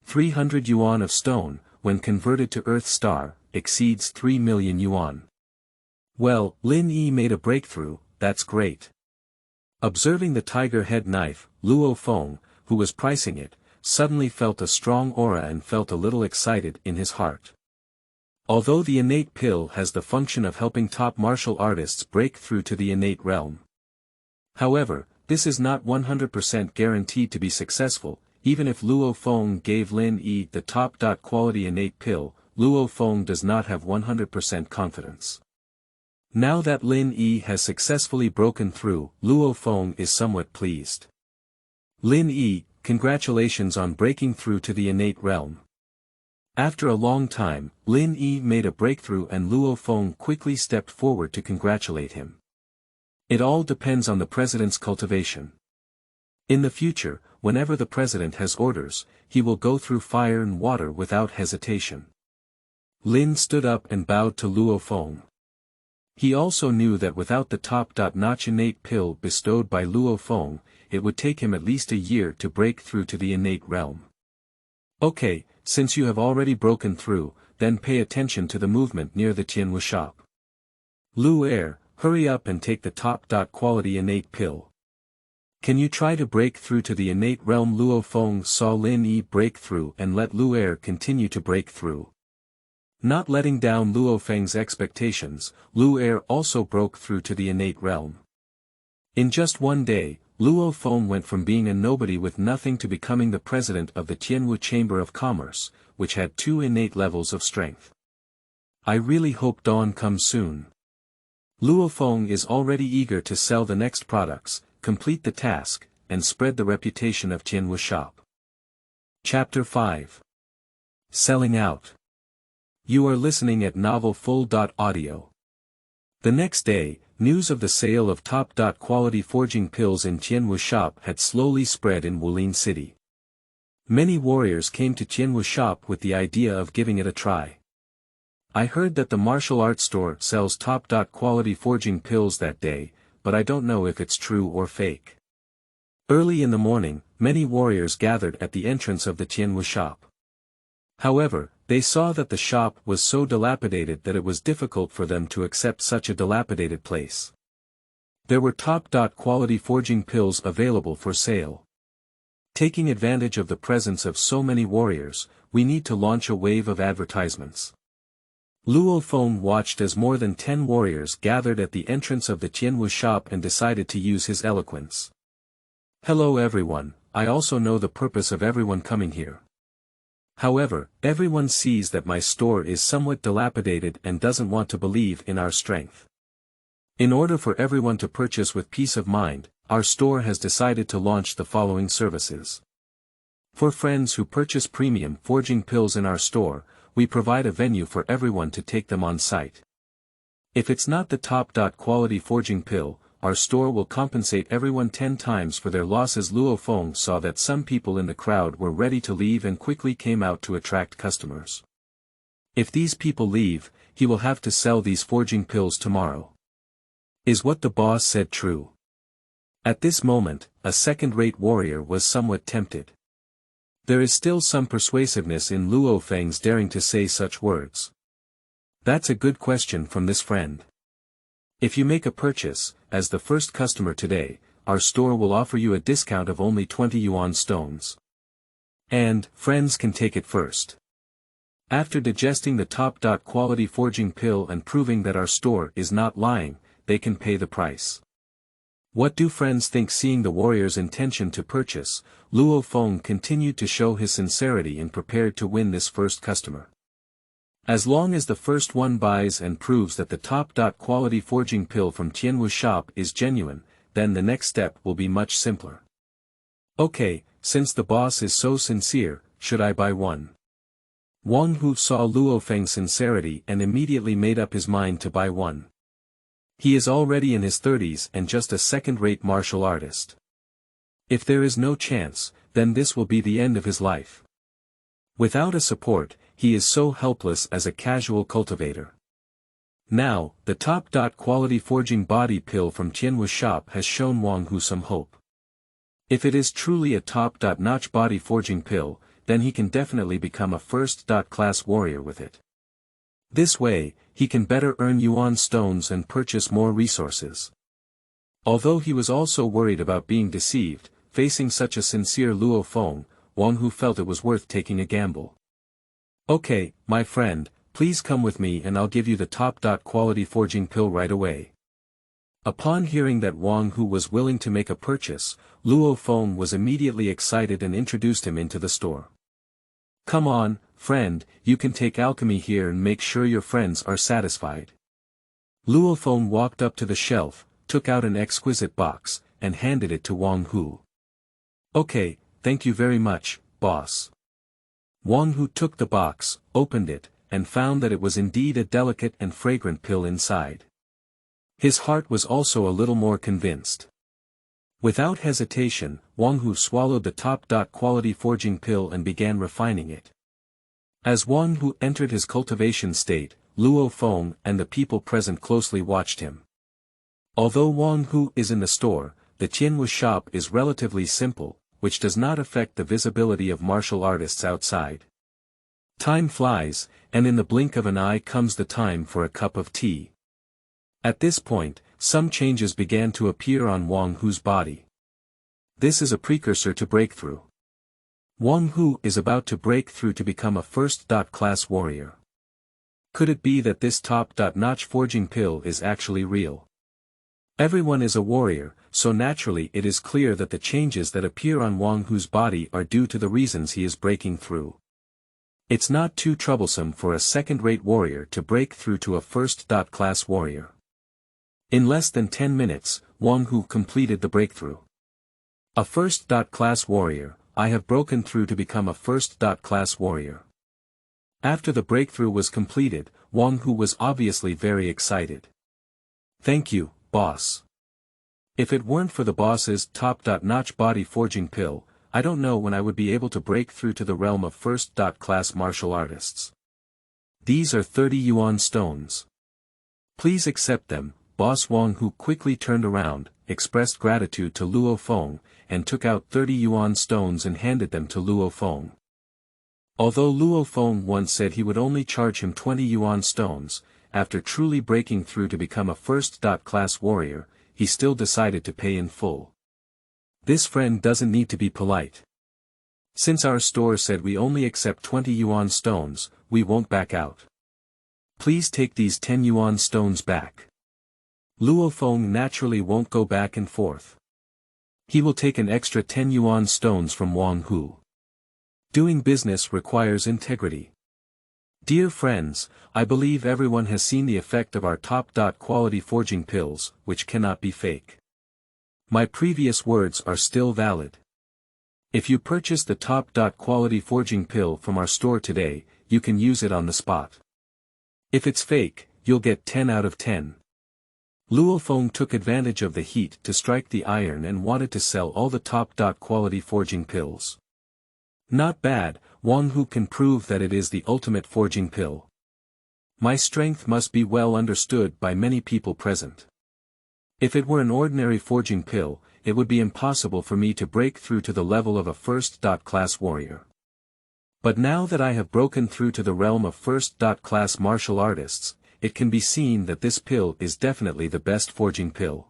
300 yuan of stone, when converted to Earth star, exceeds 3 million yuan. Well, Lin Yi made a breakthrough, that's great. Observing the tiger head knife, Luo Feng, who was pricing it, suddenly felt a strong aura and felt a little excited in his heart. Although the innate pill has the function of helping top martial artists break through to the innate realm. However, this is not 100% guaranteed to be successful. Even if Luo Feng gave Lin Yi the top-quality innate pill, Luo Feng does not have 100% confidence. Now that Lin Yi has successfully broken through, Luo Feng is somewhat pleased. Lin Yi, congratulations on breaking through to the innate realm. After a long time, Lin Yi made a breakthrough and Luo Feng quickly stepped forward to congratulate him. It all depends on the president's cultivation. In the future, whenever the president has orders, he will go through fire and water without hesitation. Lin stood up and bowed to Luo Feng. He also knew that without the top-notch innate pill bestowed by Luo Feng, it would take him at least a year to break through to the innate realm. Okay, since you have already broken through, then pay attention to the movement near the Tianwu shop. Lu, hurry up and take the top-quality innate pill. Can you try to break through to the innate realm? Luo Feng saw Lin Yi break through and let Lu continue to break through. Not letting down Luo Feng's expectations, Lu also broke through to the innate realm. In just one day, Luo Feng went from being a nobody with nothing to becoming the president of the Tianwu Chamber of Commerce, which had 2 innate levels of strength. I really hope dawn comes soon. Luo Feng is already eager to sell the next products, complete the task, and spread the reputation of Tianwu shop. Chapter 5. Selling out. You are listening at Novel Full.audio. The next day, news of the sale of top-quality forging pills in Tianwu shop had slowly spread in Wulin City. Many warriors came to Tianwu shop with the idea of giving it a try. I heard that the martial arts store sells top-quality forging pills that day, but I don't know if it's true or fake. Early in the morning, many warriors gathered at the entrance of the Tianwu shop. However, they saw that the shop was so dilapidated that it was difficult for them to accept such a dilapidated place. There were top-quality forging pills available for sale. Taking advantage of the presence of so many warriors, we need to launch a wave of advertisements. Luo Feng watched as more than 10 warriors gathered at the entrance of the Tianwu shop and decided to use his eloquence. Hello everyone, I also know the purpose of everyone coming here. However, everyone sees that my store is somewhat dilapidated and doesn't want to believe in our strength. In order for everyone to purchase with peace of mind, our store has decided to launch the following services. For friends who purchase premium forging pills in our store, we provide a venue for everyone to take them on site. If it's not the top-quality forging pill, our store will compensate everyone 10 times for their losses. Luo Feng saw that some people in the crowd were ready to leave and quickly came out to attract customers. If these people leave, he will have to sell these forging pills tomorrow. Is what the boss said true? At this moment, a second-rate warrior was somewhat tempted. There is still some persuasiveness in Luo Feng's daring to say such words. That's a good question from this friend. If you make a purchase, as the first customer today, our store will offer you a discount of only 20 yuan stones. And, friends can take it first. After digesting the top-quality forging pill and proving that our store is not lying, they can pay the price. What do friends think? Seeing the warrior's intention to purchase, Luo Feng continued to show his sincerity and prepared to win this first customer. As long as the first one buys and proves that the top-quality forging pill from Tianwu shop is genuine, then the next step will be much simpler. Okay, since the boss is so sincere, should I buy one? Wang Hu saw Luo Feng's sincerity and immediately made up his mind to buy one. He is already in his 30s and just a second-rate martial artist. If there is no chance, then this will be the end of his life. Without a support, he is so helpless as a casual cultivator. Now, the top-quality forging body pill from Tianwu shop has shown Wang Hu some hope. If it is truly a top-notch body forging pill, then he can definitely become a first-class warrior with it. This way, he can better earn yuan stones and purchase more resources. Although he was also worried about being deceived, facing such a sincere Luo Feng, Wang Hu felt it was worth taking a gamble. Okay, my friend, please come with me and I'll give you the top-quality forging pill right away. Upon hearing that Wang Hu was willing to make a purchase, Luo Feng was immediately excited and introduced him into the store. Come on, friend, you can take alchemy here and make sure your friends are satisfied. Luo Feng walked up to the shelf, took out an exquisite box, and handed it to Wang Hu. Okay, thank you very much, boss. Wang Hu took the box, opened it, and found that it was indeed a delicate and fragrant pill inside. His heart was also a little more convinced. Without hesitation, Wang Hu swallowed the top-quality forging pill and began refining it. As Wang Hu entered his cultivation state, Luo Feng and the people present closely watched him. Although Wang Hu is in the store, the Tianwu shop is relatively simple, which does not affect the visibility of martial artists outside. Time flies, and in the blink of an eye comes the time for a cup of tea. At this point, some changes began to appear on Wang Hu's body. This is a precursor to breakthrough. Wang Hu is about to break through to become a first-class warrior. Could it be that this top-notch forging pill is actually real? Everyone is a warrior, so naturally it is clear that the changes that appear on Wang Hu's body are due to the reasons he is breaking through. It's not too troublesome for a second-rate warrior to break through to a first-class warrior. In less than 10 minutes, Wang Hu completed the breakthrough. A first-class warrior, I have broken through to become a first-class warrior. After the breakthrough was completed, Wang Hu was obviously very excited. Thank you, boss. If it weren't for the boss's top-notch body forging pill, I don't know when I would be able to break through to the realm of first-class martial artists. These are 30 yuan stones. Please accept them. Boss Wang Hu quickly turned around, expressed gratitude to Luo Feng, and took out 30 yuan stones and handed them to Luo Feng. Although Luo Feng once said he would only charge him 20 yuan stones, after truly breaking through to become a first-class warrior, he still decided to pay in full. This friend doesn't need to be polite. Since our store said we only accept 20 yuan stones, we won't back out. Please take these 10 yuan stones back. Luo Feng naturally won't go back and forth. He will take an extra 10 yuan stones from Wang Hu. Doing business requires integrity. Dear friends, I believe everyone has seen the effect of our top-quality forging pills, which cannot be fake. My previous words are still valid. If you purchase the top-quality forging pill from our store today, you can use it on the spot. If it's fake, you'll get 10 out of 10. Luo Feng took advantage of the heat to strike the iron and wanted to sell all the top-quality forging pills. Not bad, Wang Hu can prove that it is the ultimate forging pill. My strength must be well understood by many people present. If it were an ordinary forging pill, it would be impossible for me to break through to the level of a first-class warrior. But now that I have broken through to the realm of first-class martial artists, it can be seen that this pill is definitely the best forging pill.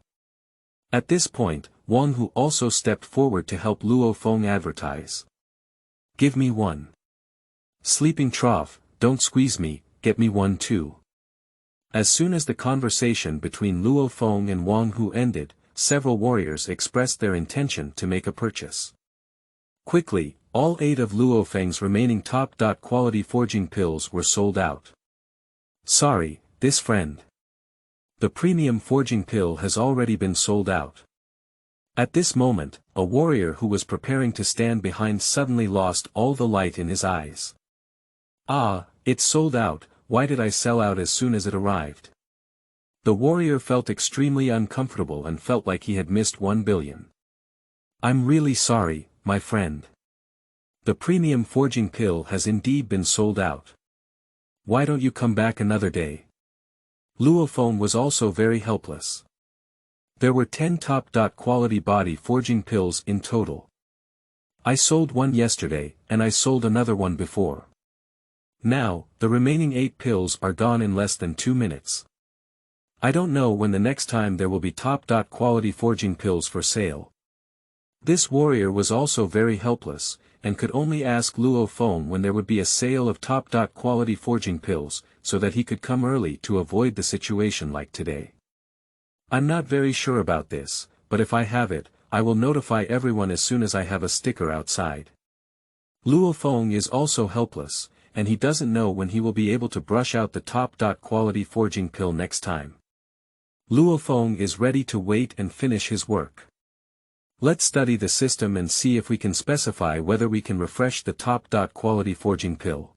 At this point, Wang Hu also stepped forward to help Luo Feng advertise. Give me one. Sleeping trough, don't squeeze me, get me one too. As soon as the conversation between Luo Feng and Wang Hu ended, several warriors expressed their intention to make a purchase. Quickly, all 8 of Luo Feng's remaining top-quality forging pills were sold out. Sorry, this friend. The premium forging pill has already been sold out. At this moment, a warrior who was preparing to stand behind suddenly lost all the light in his eyes. Ah, it's sold out, why did I sell out as soon as it arrived? The warrior felt extremely uncomfortable and felt like he had missed 1 billion. I'm really sorry, my friend. The premium forging pill has indeed been sold out. Why don't you come back another day? Luo Feng was also very helpless. There were 10 top-quality body forging pills in total. I sold one yesterday, and I sold another one before. Now, the remaining 8 pills are gone in less than 2 minutes. I don't know when the next time there will be top-quality forging pills for sale. This warrior was also very helpless, and could only ask Luo Feng when there would be a sale of top-quality forging pills, so that he could come early to avoid the situation like today. I'm not very sure about this, but if I have it, I will notify everyone as soon as I have a sticker outside. Luo Feng is also helpless, and he doesn't know when he will be able to brush out the top-quality forging pill next time. Luo Feng is ready to wait and finish his work. Let's study the system and see if we can specify whether we can refresh the top-quality forging pill.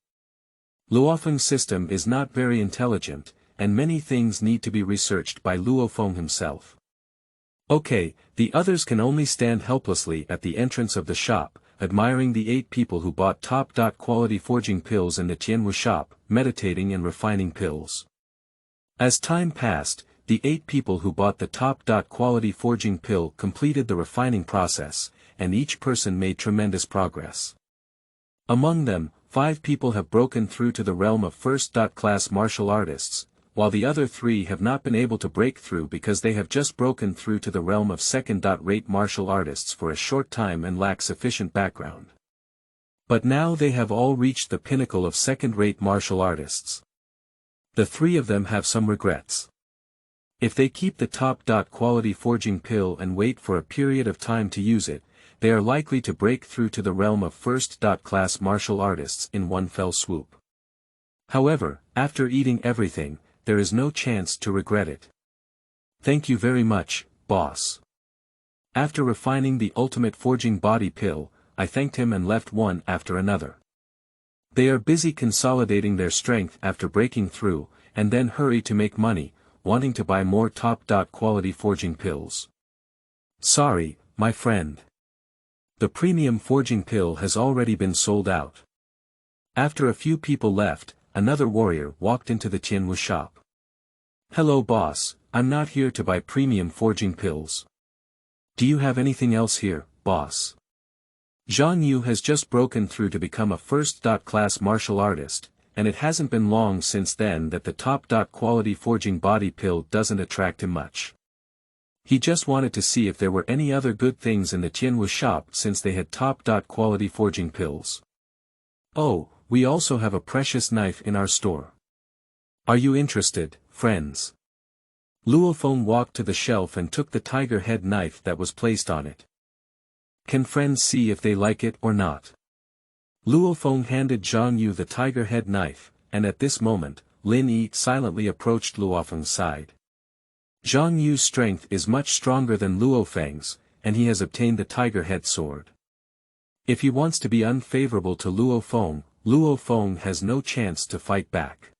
Luo Feng's system is not very intelligent, and many things need to be researched by Luo Feng himself. Okay, the others can only stand helplessly at the entrance of the shop, admiring the 8 people who bought top-quality forging pills in the Tianwu shop, meditating and refining pills. As time passed, the 8 people who bought the top-quality forging pill completed the refining process, and each person made tremendous progress. Among them, 5 people have broken through to the realm of first-class martial artists, while the other 3 have not been able to break through because they have just broken through to the realm of second-rate martial artists for a short time and lack sufficient background. But now they have all reached the pinnacle of second-rate martial artists. The 3 of them have some regrets. If they keep the top-quality forging pill and wait for a period of time to use it, they are likely to break through to the realm of first-class martial artists in one fell swoop. However, after eating everything, there is no chance to regret it. Thank you very much, boss. After refining the ultimate forging body pill, I thanked him and left one after another. They are busy consolidating their strength after breaking through, and then hurry to make money, wanting to buy more top-quality forging pills. Sorry, my friend. The premium forging pill has already been sold out. After a few people left, another warrior walked into the Tianwu shop. Hello boss, I'm not here to buy premium forging pills. Do you have anything else here, boss? Xiaoyu has just broken through to become a first-class martial artist, and it hasn't been long since then that the top-quality forging body pill doesn't attract him much. He just wanted to see if there were any other good things in the Tianwu shop since they had top-quality forging pills. Oh, we also have a precious knife in our store. Are you interested, friends? Luo Feng walked to the shelf and took the tiger head knife that was placed on it. Can friends see if they like it or not? Luo Feng handed Xiaoyu the tiger head knife, and at this moment, Lin Yi silently approached Luo Feng's side. Xiaoyu's strength is much stronger than Luo Feng's, and he has obtained the tiger head sword. If he wants to be unfavorable to Luo Feng has no chance to fight back.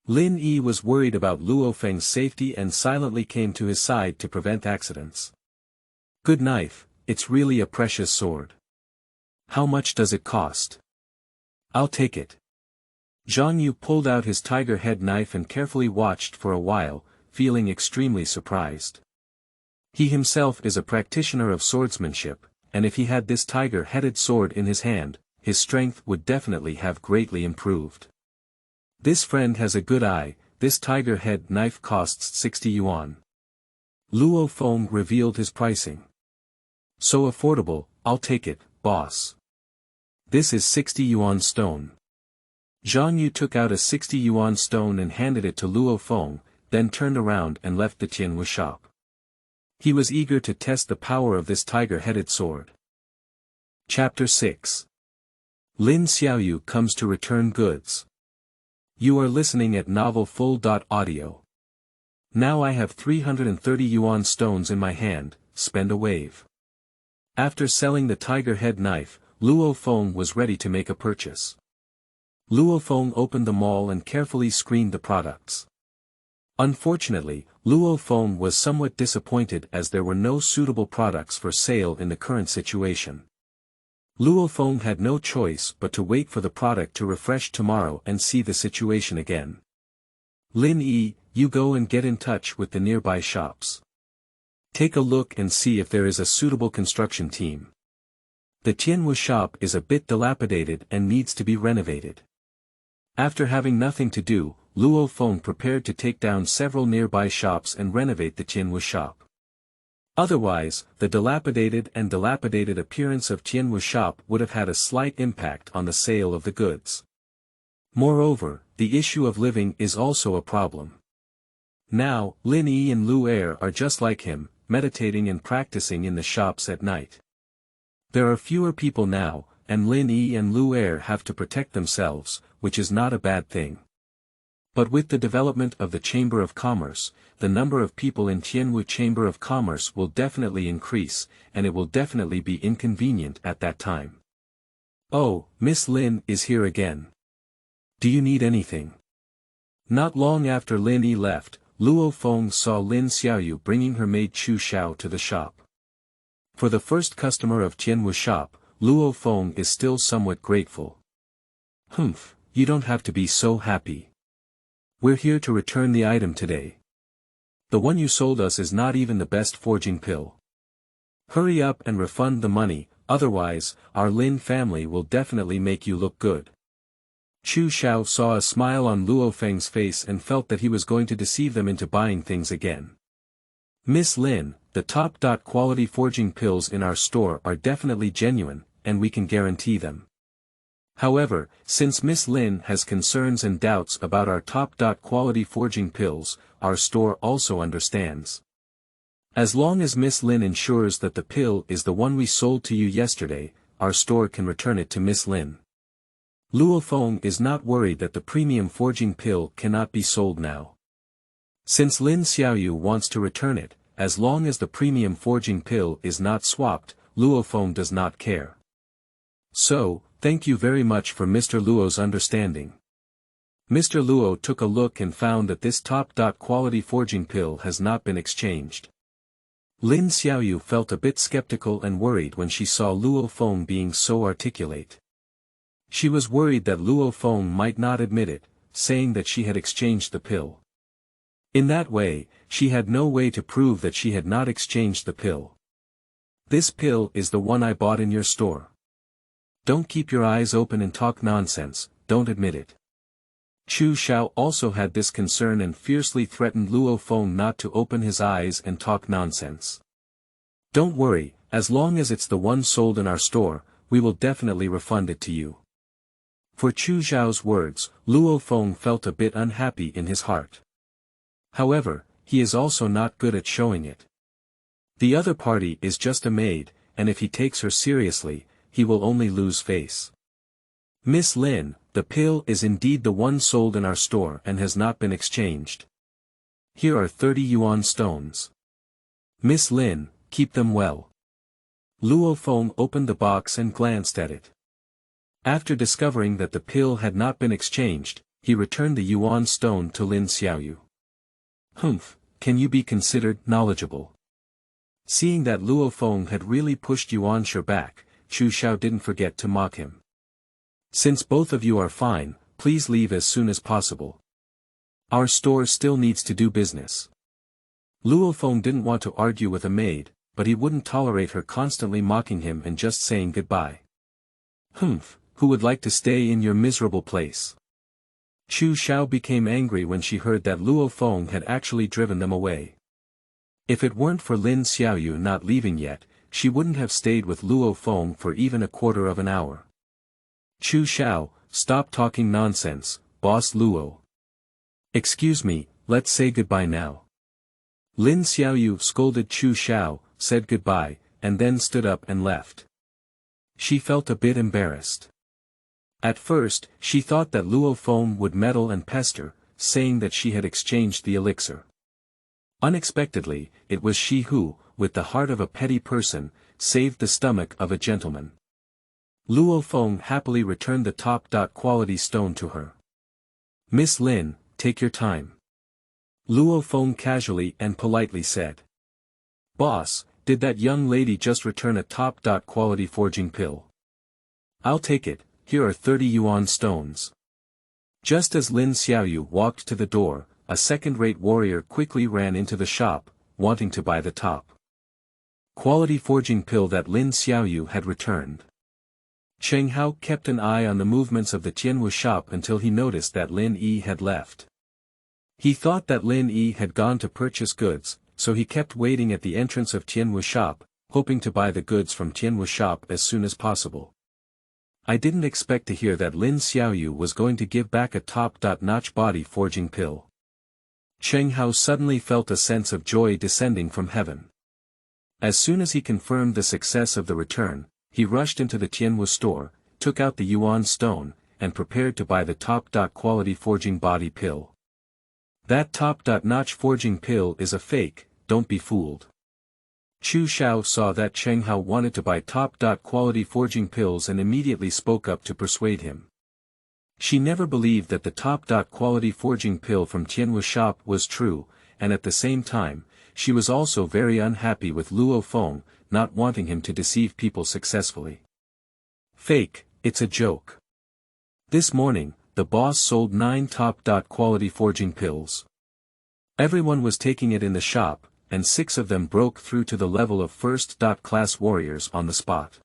Lin Yi was worried about Luo Feng's safety and silently came to his side to prevent accidents. Good knife, it's really a precious sword. How much does it cost? I'll take it. Xiaoyu pulled out his tiger head knife and carefully watched for a while, feeling extremely surprised. He himself is a practitioner of swordsmanship, and if he had this tiger-headed sword in his hand, his strength would definitely have greatly improved. This friend has a good eye, this tiger head knife costs 60 yuan. Luo Feng revealed his pricing. So affordable, I'll take it, boss. This is 60 yuan stone. Xiaoyu took out a 60 yuan stone and handed it to Luo Feng, then turned around and left the Tianwu shop. He was eager to test the power of this tiger-headed sword. Chapter 6. Lin Xiaoyu comes to return goods. You are listening at Novel Full.Audio. Now I have 330 yuan stones in my hand, spend a wave. After selling the tiger head knife, Luo Feng was ready to make a purchase. Luo Feng opened the mall and carefully screened the products. Unfortunately, Luo Feng was somewhat disappointed as there were no suitable products for sale in the current situation. Luo Feng had no choice but to wait for the product to refresh tomorrow and see the situation again. Lin Yi, you go and get in touch with the nearby shops. Take a look and see if there is a suitable construction team. The Tianwu shop is a bit dilapidated and needs to be renovated. After having nothing to do, Luo Feng prepared to take down several nearby shops and renovate the Tianwu shop. Otherwise, the dilapidated appearance of Tianwu shop would have had a slight impact on the sale of the goods. Moreover, the issue of living is also a problem. Now, Lin Yi and Lu Er are just like him, meditating and practicing in the shops at night. There are fewer people now, and Lin Yi and Lu Er have to protect themselves, which is not a bad thing. But with the development of the Chamber of Commerce, the number of people in Tianwu Chamber of Commerce will definitely increase, and it will definitely be inconvenient at that time. Oh, Miss Lin is here again. Do you need anything? Not long after Lin Yi left, Luo Feng saw Lin Xiaoyu bringing her maid Chu Xiao to the shop. For the first customer of Tianwu shop, Luo Feng is still somewhat grateful. Humph, you don't have to be so happy. We're here to return the item today. The one you sold us is not even the best forging pill. Hurry up and refund the money, otherwise, our Lin family will definitely make you look good. Chu Xiao saw a smile on Luo Feng's face and felt that he was going to deceive them into buying things again. Miss Lin, the top quality forging pills in our store are definitely genuine, and we can guarantee them. However, since Miss Lin has concerns and doubts about our top quality forging pills, our store also understands. As long as Miss Lin ensures that the pill is the one we sold to you yesterday, our store can return it to Miss Lin. Luo Feng is not worried that the premium forging pill cannot be sold now. Since Lin Xiaoyu wants to return it, as long as the premium forging pill is not swapped, Luo Feng does not care. So, thank you very much for Mr. Luo's understanding. Mr. Luo took a look and found that this top quality forging pill has not been exchanged. Lin Xiaoyu felt a bit skeptical and worried when she saw Luo Feng being so articulate. She was worried that Luo Feng might not admit it, saying that she had exchanged the pill. In that way, she had no way to prove that she had not exchanged the pill. This pill is the one I bought in your store. Don't keep your eyes open and talk nonsense, don't admit it. Chu Xiao also had this concern and fiercely threatened Luo Feng not to open his eyes and talk nonsense. Don't worry, as long as it's the one sold in our store, we will definitely refund it to you. For Chu Xiao's words, Luo Feng felt a bit unhappy in his heart. However, he is also not good at showing it. The other party is just a maid, and if he takes her seriously, he will only lose face. Miss Lin, the pill is indeed the one sold in our store and has not been exchanged. Here are 30 yuan stones. Miss Lin, keep them well. Luo Feng opened the box and glanced at it. After discovering that the pill had not been exchanged, he returned the yuan stone to Lin Xiaoyu. Humph, can you be considered knowledgeable? Seeing that Luo Feng had really pushed Yuan Shi back, Chu Xiao didn't forget to mock him. Since both of you are fine, please leave as soon as possible. Our store still needs to do business. Luo Feng didn't want to argue with a maid, but he wouldn't tolerate her constantly mocking him and just saying goodbye. Humph, who would like to stay in your miserable place? Chu Xiao became angry when she heard that Luo Feng had actually driven them away. If it weren't for Lin Xiaoyu not leaving yet, she wouldn't have stayed with Luo Feng for even a quarter of an hour. Chu Xiao, stop talking nonsense, boss Luo. Excuse me, let's say goodbye now. Lin Xiaoyu scolded Chu Xiao, said goodbye, and then stood up and left. She felt a bit embarrassed. At first, she thought that Luo Feng would meddle and pester, saying that she had exchanged the elixir. Unexpectedly, it was she who, with the heart of a petty person, saved the stomach of a gentleman. Luo Feng happily returned the top-quality stone to her. "Miss Lin, take your time." Luo Feng casually and politely said. "Boss, did that young lady just return a top-quality forging pill?" "I'll take it, here are 30 yuan stones." Just as Lin Xiaoyu walked to the door, a second-rate warrior quickly ran into the shop, wanting to buy the top-quality forging pill that Lin Xiaoyu had returned. Cheng Hao kept an eye on the movements of the Tianwu shop until he noticed that Lin Yi had left. He thought that Lin Yi had gone to purchase goods, so he kept waiting at the entrance of Tianwu shop, hoping to buy the goods from Tianwu shop as soon as possible. I didn't expect to hear that Lin Xiaoyu was going to give back a top-notch body forging pill. Cheng Hao suddenly felt a sense of joy descending from heaven. As soon as he confirmed the success of the return, he rushed into the Tianwu store, took out the yuan stone, and prepared to buy the top-quality forging body pill. "That top-notch forging pill is a fake, don't be fooled." Chu Xiao saw that Cheng Hao wanted to buy top-quality forging pills and immediately spoke up to persuade him. She never believed that the top-quality forging pill from Tianwu shop was true, and at the same time, she was also very unhappy with Luo Feng, not wanting him to deceive people successfully. "Fake, it's a joke." This morning, the boss sold 9 top-quality forging pills. Everyone was taking it in the shop, and 6 of them broke through to the level of first-class warriors on the spot.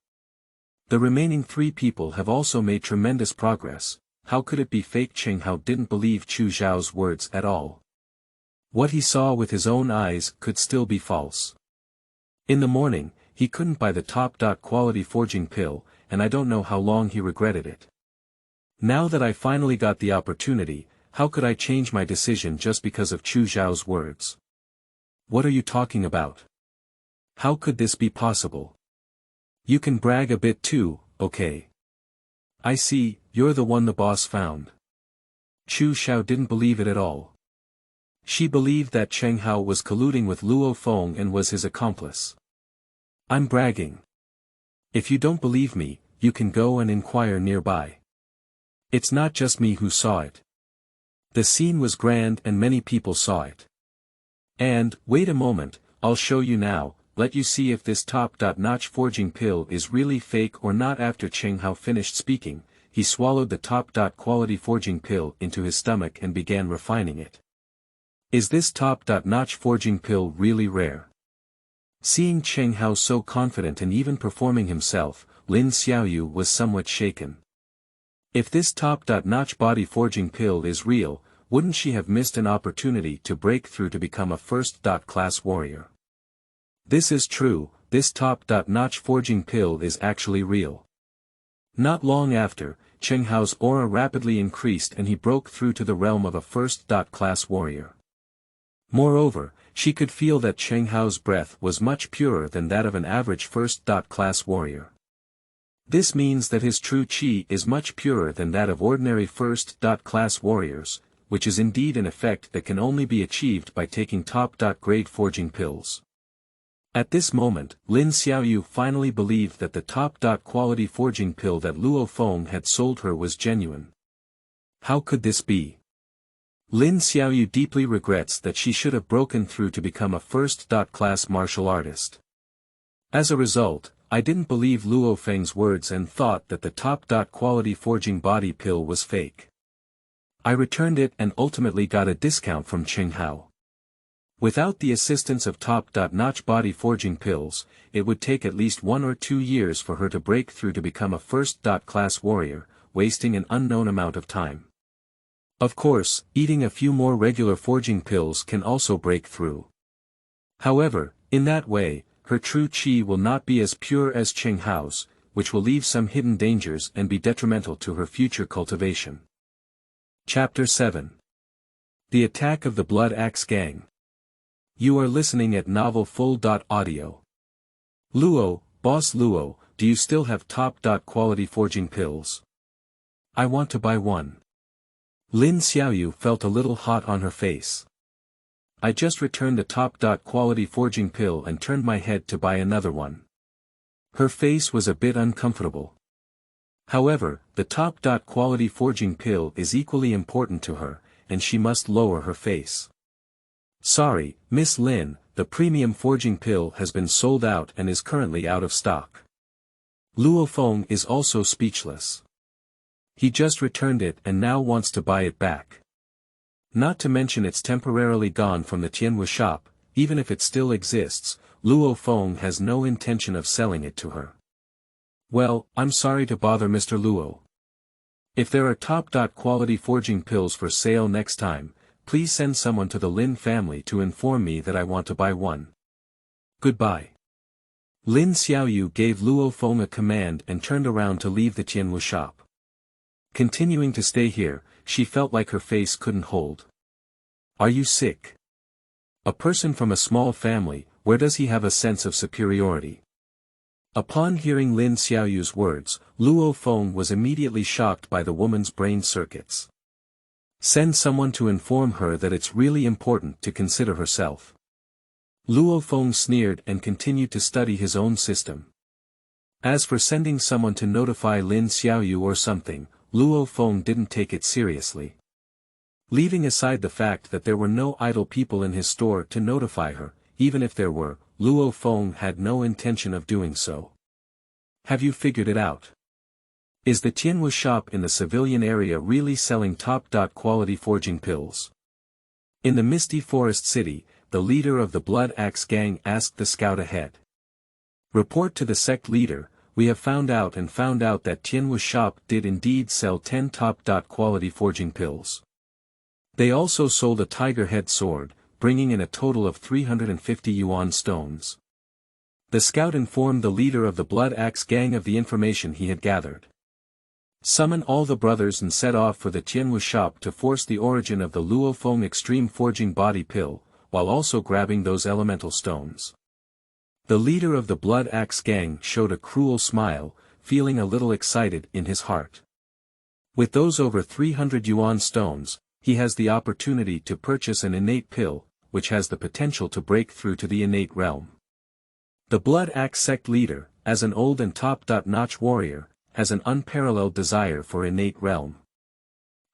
The remaining 3 people have also made tremendous progress. How could it be fake? Cheng Hao didn't believe Chu Xiao's words at all. What he saw with his own eyes could still be false. In the morning, he couldn't buy the top-quality forging pill, and I don't know how long he regretted it. Now that I finally got the opportunity, how could I change my decision just because of Chu Xiao's words? What are you talking about? How could this be possible? You can brag a bit too, okay? I see, you're the one the boss found. Chu Xiao didn't believe it at all. She believed that Cheng Hao was colluding with Luo Feng and was his accomplice. I'm bragging. If you don't believe me, you can go and inquire nearby. It's not just me who saw it. The scene was grand and many people saw it. And, wait a moment, I'll show you now, let you see if this top-notch forging pill is really fake or not. After Cheng Hao finished speaking, he swallowed the top-quality forging pill into his stomach and began refining it. Is this top-notch forging pill really rare? Seeing Cheng Hao so confident and even performing himself, Lin Xiaoyu was somewhat shaken. If this top-notch body forging pill is real, wouldn't she have missed an opportunity to break through to become a first-class warrior? This is true, this top-notch forging pill is actually real. Not long after, Cheng Hao's aura rapidly increased and he broke through to the realm of a first-class warrior. Moreover, she could feel that Cheng Hao's breath was much purer than that of an average first-class warrior. This means that his true qi is much purer than that of ordinary first-class warriors, which is indeed an effect that can only be achieved by taking top-grade forging pills. At this moment, Lin Xiaoyu finally believed that the top-quality forging pill that Luo Feng had sold her was genuine. How could this be? Lin Xiaoyu deeply regrets that she should have broken through to become a first-class martial artist. As a result, I didn't believe Luo Feng's words and thought that the top-quality forging body pill was fake. I returned it and ultimately got a discount from Cheng Hao. Without the assistance of top-notch body forging pills, it would take at least 1 or 2 years for her to break through to become a first-class warrior, wasting an unknown amount of time. Of course, eating a few more regular forging pills can also break through. However, in that way, her true qi will not be as pure as Cheng Hao's, which will leave some hidden dangers and be detrimental to her future cultivation. Chapter 7. The Attack of the Blood Axe Gang. You are listening at Novel Full. Audio. Luo, Boss Luo, do you still have top. Quality forging pills? I want to buy one. Lin Xiaoyu felt a little hot on her face. I just returned a top. Quality forging pill and turned my head to buy another one. Her face was a bit uncomfortable. However, the top. Quality forging pill is equally important to her, and she must lower her face. Sorry, Miss Lin, the premium forging pill has been sold out and is currently out of stock. Luo Feng is also speechless. He just returned it and now wants to buy it back. Not to mention it's temporarily gone from the Tianwu shop. Even if it still exists, Luo Feng has no intention of selling it to her. Well, I'm sorry to bother Mr. Luo. If there are top. Quality forging pills for sale next time, please send someone to the Lin family to inform me that I want to buy one. Goodbye. Lin Xiaoyu gave Luo Feng a command and turned around to leave the Tianwu shop. Continuing to stay here, she felt like her face couldn't hold. Are you sick? A person from a small family, where does he have a sense of superiority? Upon hearing Lin Xiaoyu's words, Luo Feng was immediately shocked by the woman's brain circuits. Send someone to inform her that it's really important to consider herself. Luo Feng sneered and continued to study his own system. As for sending someone to notify Lin Xiaoyu or something, Luo Feng didn't take it seriously. Leaving aside the fact that there were no idle people in his store to notify her, even if there were, Luo Feng had no intention of doing so. Have you figured it out? Is the Tianwu shop in the civilian area really selling top. Quality forging pills? In the misty forest city, the leader of the Blood Axe gang asked the scout ahead. Report to the sect leader, we have found out that Tianwu shop did indeed sell 10 top. Quality forging pills. They also sold a tiger head sword, bringing in a total of 350 yuan stones. The scout informed the leader of the Blood Axe gang of the information he had gathered. Summon all the brothers and set off for the Tianwu shop to force the origin of the Luo Feng extreme forging body pill, while also grabbing those elemental stones. The leader of the Blood Axe gang showed a cruel smile, feeling a little excited in his heart. With those over 300 yuan stones, he has the opportunity to purchase an innate pill, which has the potential to break through to the innate realm. The Blood Axe sect leader, as an old and top-notch warrior, has an unparalleled desire for innate realm.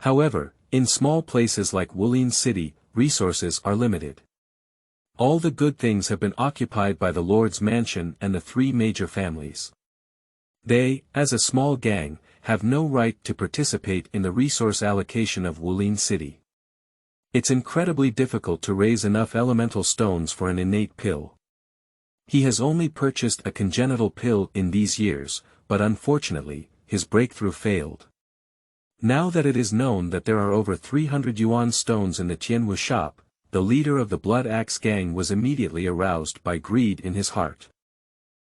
However, in small places like Wulin City, resources are limited. All the good things have been occupied by the Lord's mansion and the three major families. They, as a small gang, have no right to participate in the resource allocation of Wulin City. It's incredibly difficult to raise enough elemental stones for an innate pill. He has only purchased a congenital pill in these years, but unfortunately, his breakthrough failed. Now that it is known that there are over 300 yuan stones in the Tianwu shop, the leader of the Blood Axe gang was immediately aroused by greed in his heart.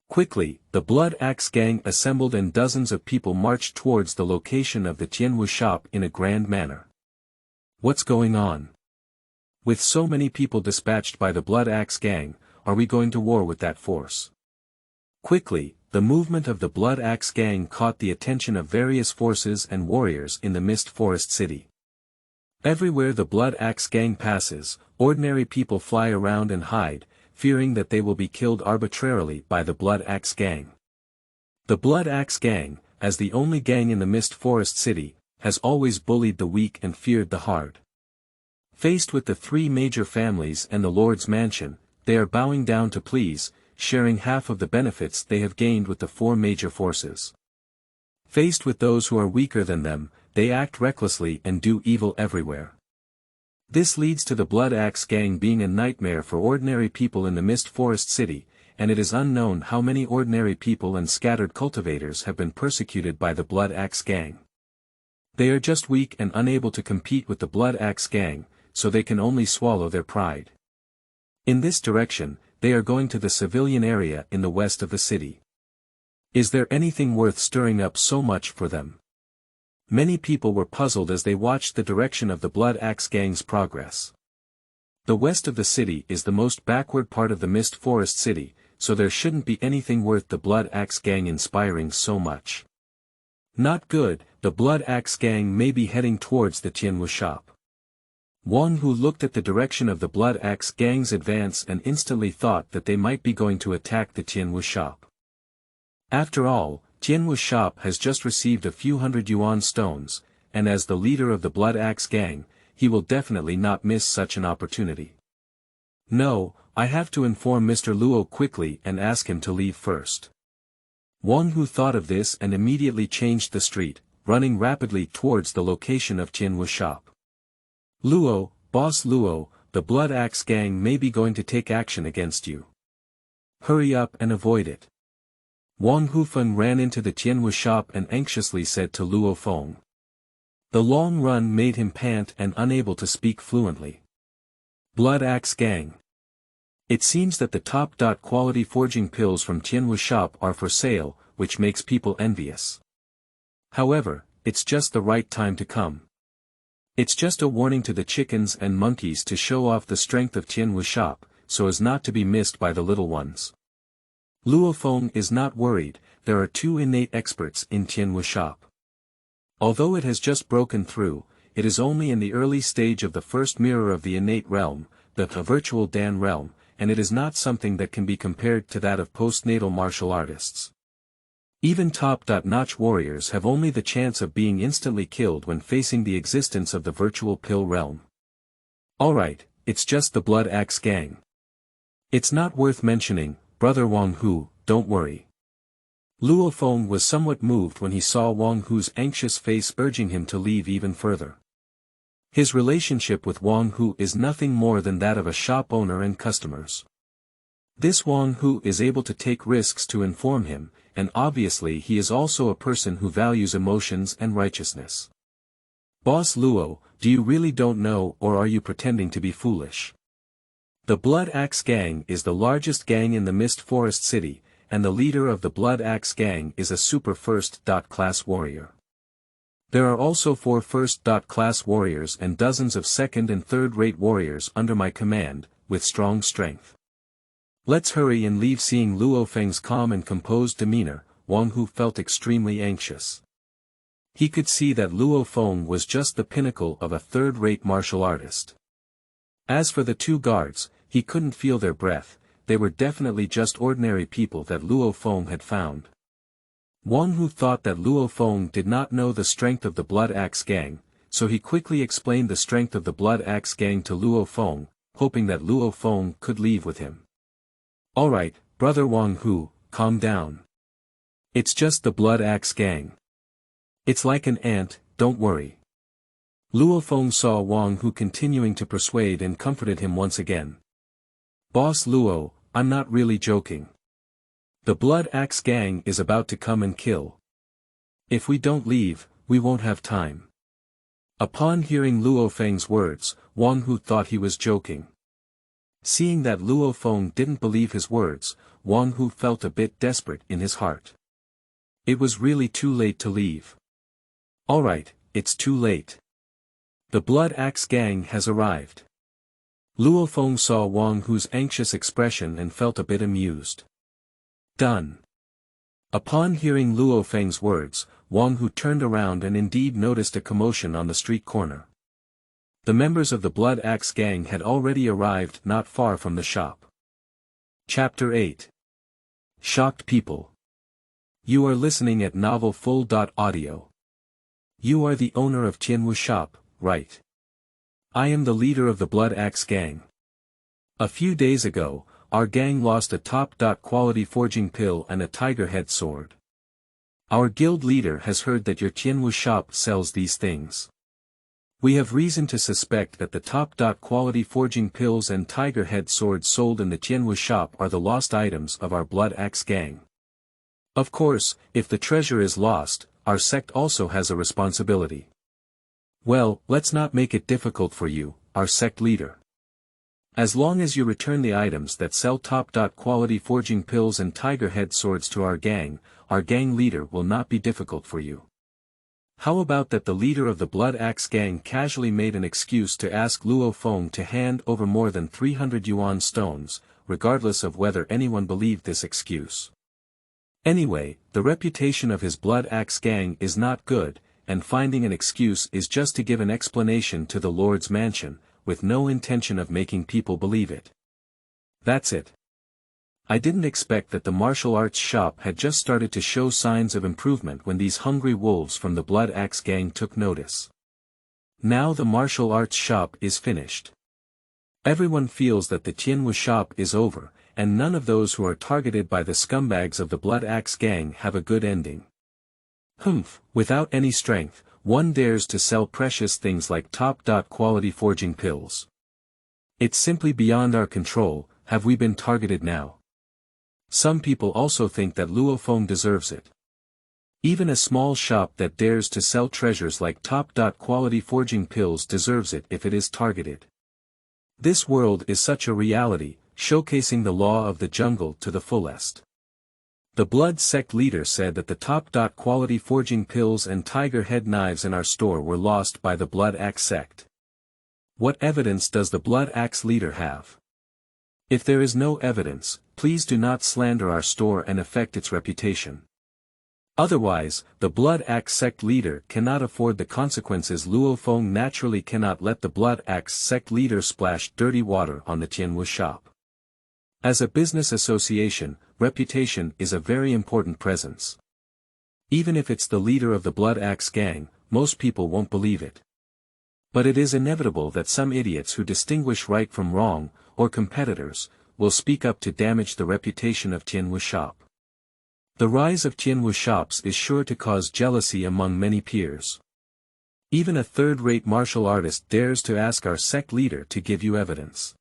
Quickly, the Blood Axe gang assembled and dozens of people marched towards the location of the Tianwu shop in a grand manner. What's going on? With so many people dispatched by the Blood Axe gang, are we going to war with that force? Quickly, the movement of the Blood Axe gang caught the attention of various forces and warriors in the Mist Forest City. Everywhere the Blood Axe gang passes, ordinary people fly around and hide, fearing that they will be killed arbitrarily by the Blood Axe gang. The Blood Axe gang, as the only gang in the Mist Forest City, has always bullied the weak and feared the hard. Faced with the three major families and the Lord's mansion, they are bowing down to please, sharing half of the benefits they have gained with the four major forces. Faced with those who are weaker than them, they act recklessly and do evil everywhere. This leads to the Blood Axe gang being a nightmare for ordinary people in the Mist Forest City, and it is unknown how many ordinary people and scattered cultivators have been persecuted by the Blood Axe gang. They are just weak and unable to compete with the Blood Axe gang, so they can only swallow their pride. In this direction, they are going to the civilian area in the west of the city. Is there anything worth stirring up so much for them? Many people were puzzled as they watched the direction of the Blood Axe gang's progress. The west of the city is the most backward part of the Mist Forest City, so there shouldn't be anything worth the Blood Axe Gang inspiring so much. Not good, the Blood Axe Gang may be heading towards the Tianwu shop. Wang Hu looked at the direction of the Blood Axe Gang's advance and instantly thought that they might be going to attack the Tianwu shop. After all, Tianwu shop has just received a few hundred yuan stones, and as the leader of the Blood Axe Gang, he will definitely not miss such an opportunity. No, I have to inform Mr. Luo quickly and ask him to leave first. Wang Hu thought of this and immediately changed the street, running rapidly towards the location of Tianwu shop. Luo, Boss Luo, the Blood Axe Gang may be going to take action against you. Hurry up and avoid it. Wang Hufeng ran into the Tianwu shop and anxiously said to Luo Feng. The long run made him pant and unable to speak fluently. Blood Axe Gang. It seems that the top-quality forging pills from Tianwu shop are for sale, which makes people envious. However, it's just the right time to come. It's just a warning to the chickens and monkeys to show off the strength of Tianwu shop, so as not to be missed by the little ones. Luo Feng is not worried, there are 2 innate experts in Tianwu shop. Although it has just broken through, it is only in the early stage of the first mirror of the innate realm, the virtual Dan realm, and it is not something that can be compared to that of postnatal martial artists. Even top-notch warriors have only the chance of being instantly killed when facing the existence of the virtual pill realm. Alright, it's just the Blood Axe Gang. It's not worth mentioning, Brother Wang Hu, don't worry. Luo Feng was somewhat moved when he saw Wang Hu's anxious face urging him to leave even further. His relationship with Wang Hu is nothing more than that of a shop owner and customers. This Wang Hu is able to take risks to inform him, and obviously he is also a person who values emotions and righteousness. Boss Luo, do you really don't know or are you pretending to be foolish? The Blood Axe Gang is the largest gang in the Mist Forest City, and the leader of the Blood Axe Gang is a super first-class warrior. There are also 4 first-class warriors and dozens of second- and third-rate warriors under my command, with strong strength. Let's hurry and leave. Seeing Luo Feng's calm and composed demeanor, Wang Hu felt extremely anxious. He could see that Luo Feng was just the pinnacle of a third-rate martial artist. As for the 2 guards, he couldn't feel their breath, they were definitely just ordinary people that Luo Feng had found. Wang Hu thought that Luo Feng did not know the strength of the Blood Axe Gang, so he quickly explained the strength of the Blood Axe Gang to Luo Feng, hoping that Luo Feng could leave with him. Alright, Brother Wang Hu, calm down. It's just the Blood Axe Gang. It's like an ant, don't worry. Luo Feng saw Wang Hu continuing to persuade and comforted him once again. Boss Luo, I'm not really joking. The Blood Axe Gang is about to come and kill. If we don't leave, we won't have time. Upon hearing Luo Feng's words, Wang Hu thought he was joking. Seeing that Luo Feng didn't believe his words, Wang Hu felt a bit desperate in his heart. It was really too late to leave. Alright, it's too late. The Blood Axe Gang has arrived. Luo Feng saw Wang Hu's anxious expression and felt a bit amused. Done. Upon hearing Luo Feng's words, Wang Hu turned around and indeed noticed a commotion on the street corner. The members of the Blood Axe Gang had already arrived not far from the shop. Chapter 8. Shocked People. You are listening at Novel Full.audio. You are the owner of Tianwu shop, right? I am the leader of the Blood Axe Gang. A few days ago, our gang lost a top-quality forging pill and a tiger head sword. Our guild leader has heard that your Tianwu shop sells these things. We have reason to suspect that the top-quality forging pills and tiger head swords sold in the Tianwu shop are the lost items of our Blood Axe Gang. Of course, if the treasure is lost, our sect also has a responsibility. Well, let's not make it difficult for you, our sect leader. As long as you return the items that sell top-quality forging pills and tiger head swords to our gang leader will not be difficult for you. How about that the leader of the Blood Axe gang casually made an excuse to ask Luo Feng to hand over more than 300 yuan stones, regardless of whether anyone believed this excuse. Anyway, the reputation of his Blood Axe gang is not good, and finding an excuse is just to give an explanation to the Lord's mansion, with no intention of making people believe it. That's it. I didn't expect that the martial arts shop had just started to show signs of improvement when these hungry wolves from the Blood Axe gang took notice. Now the martial arts shop is finished. Everyone feels that the Tianwu shop is over, and none of those who are targeted by the scumbags of the Blood Axe gang have a good ending. Without any strength, one dares to sell precious things like top-quality forging pills. It's simply beyond our control. Have we been targeted now? Some people also think that Luo Feng deserves it. Even a small shop that dares to sell treasures like top-quality forging pills deserves it if it is targeted. This world is such a reality, showcasing the law of the jungle to the fullest. The Blood Sect leader said that the top-quality forging pills and tiger head knives in our store were lost by the Blood Axe sect. What evidence does the Blood Axe leader have? If there is no evidence, please do not slander our store and affect its reputation. Otherwise, the Blood Axe sect leader cannot afford the consequences. Luo Feng naturally cannot let the Blood Axe sect leader splash dirty water on the Tianwu shop. As a business association, reputation is a very important presence. Even if it's the leader of the Blood Axe gang, most people won't believe it. But it is inevitable that some idiots who distinguish right from wrong, or competitors, will speak up to damage the reputation of Tianwu shop. The rise of Tianwu shops is sure to cause jealousy among many peers. Even a third-rate martial artist dares to ask our sect leader to give you evidence.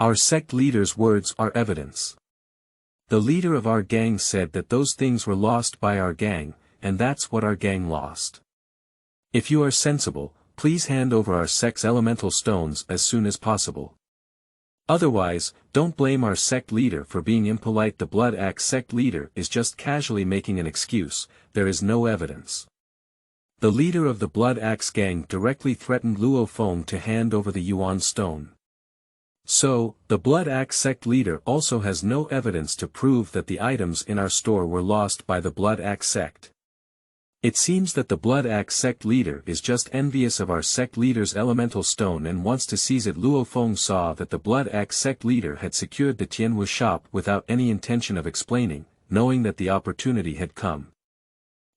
Our sect leader's words are evidence. The leader of our gang said that those things were lost by our gang, and that's what our gang lost. If you are sensible, please hand over our sect's elemental stones as soon as possible. Otherwise, don't blame our sect leader for being impolite. The Blood Axe sect leader is just casually making an excuse. There is no evidence. The leader of the Blood Axe gang directly threatened Luo Feng to hand over the Yuan stone. So, the Blood Axe sect leader also has no evidence to prove that the items in our store were lost by the Blood Axe sect. It seems that the Blood Axe sect leader is just envious of our sect leader's elemental stone and wants to seize it. Luo Feng saw that the Blood Axe sect leader had secured the Tianwu shop without any intention of explaining, knowing that the opportunity had come.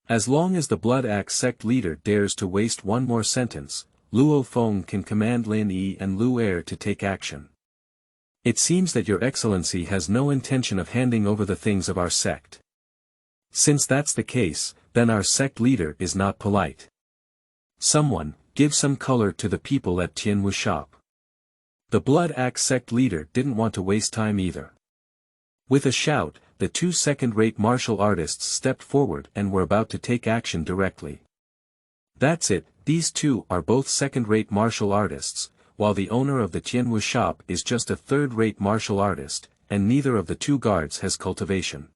As long as the Blood Axe sect leader dares to waste one more sentence, Luo Feng can command Lin Yi and Lu Er to take action. It seems that your excellency has no intention of handing over the things of our sect. Since that's the case, then our sect leader is not polite. Someone, give some color to the people at Tianwu shop. The Blood Axe sect leader didn't want to waste time either. With a shout, the two second-rate martial artists stepped forward and were about to take action directly. That's it, these two are both second-rate martial artists, while the owner of the Tianwu shop is just a third-rate martial artist, and neither of the two guards has cultivation.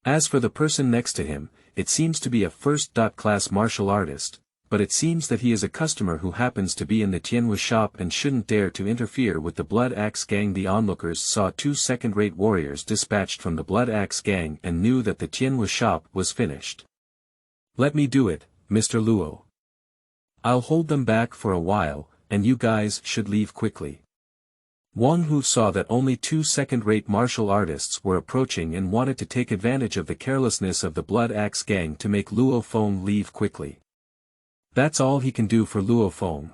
As for the person next to him, it seems to be a first-class martial artist, but it seems that he is a customer who happens to be in the Tianwu shop and shouldn't dare to interfere with the Blood Axe gang. The onlookers saw two second-rate warriors dispatched from the Blood Axe gang and knew that the Tianwu shop was finished. Let me do it, Mr. Luo. I'll hold them back for a while, and you guys should leave quickly. Wang Hu saw that only two second-rate martial artists were approaching and wanted to take advantage of the carelessness of the Blood Axe gang to make Luo Feng leave quickly. That's all he can do for Luo Feng.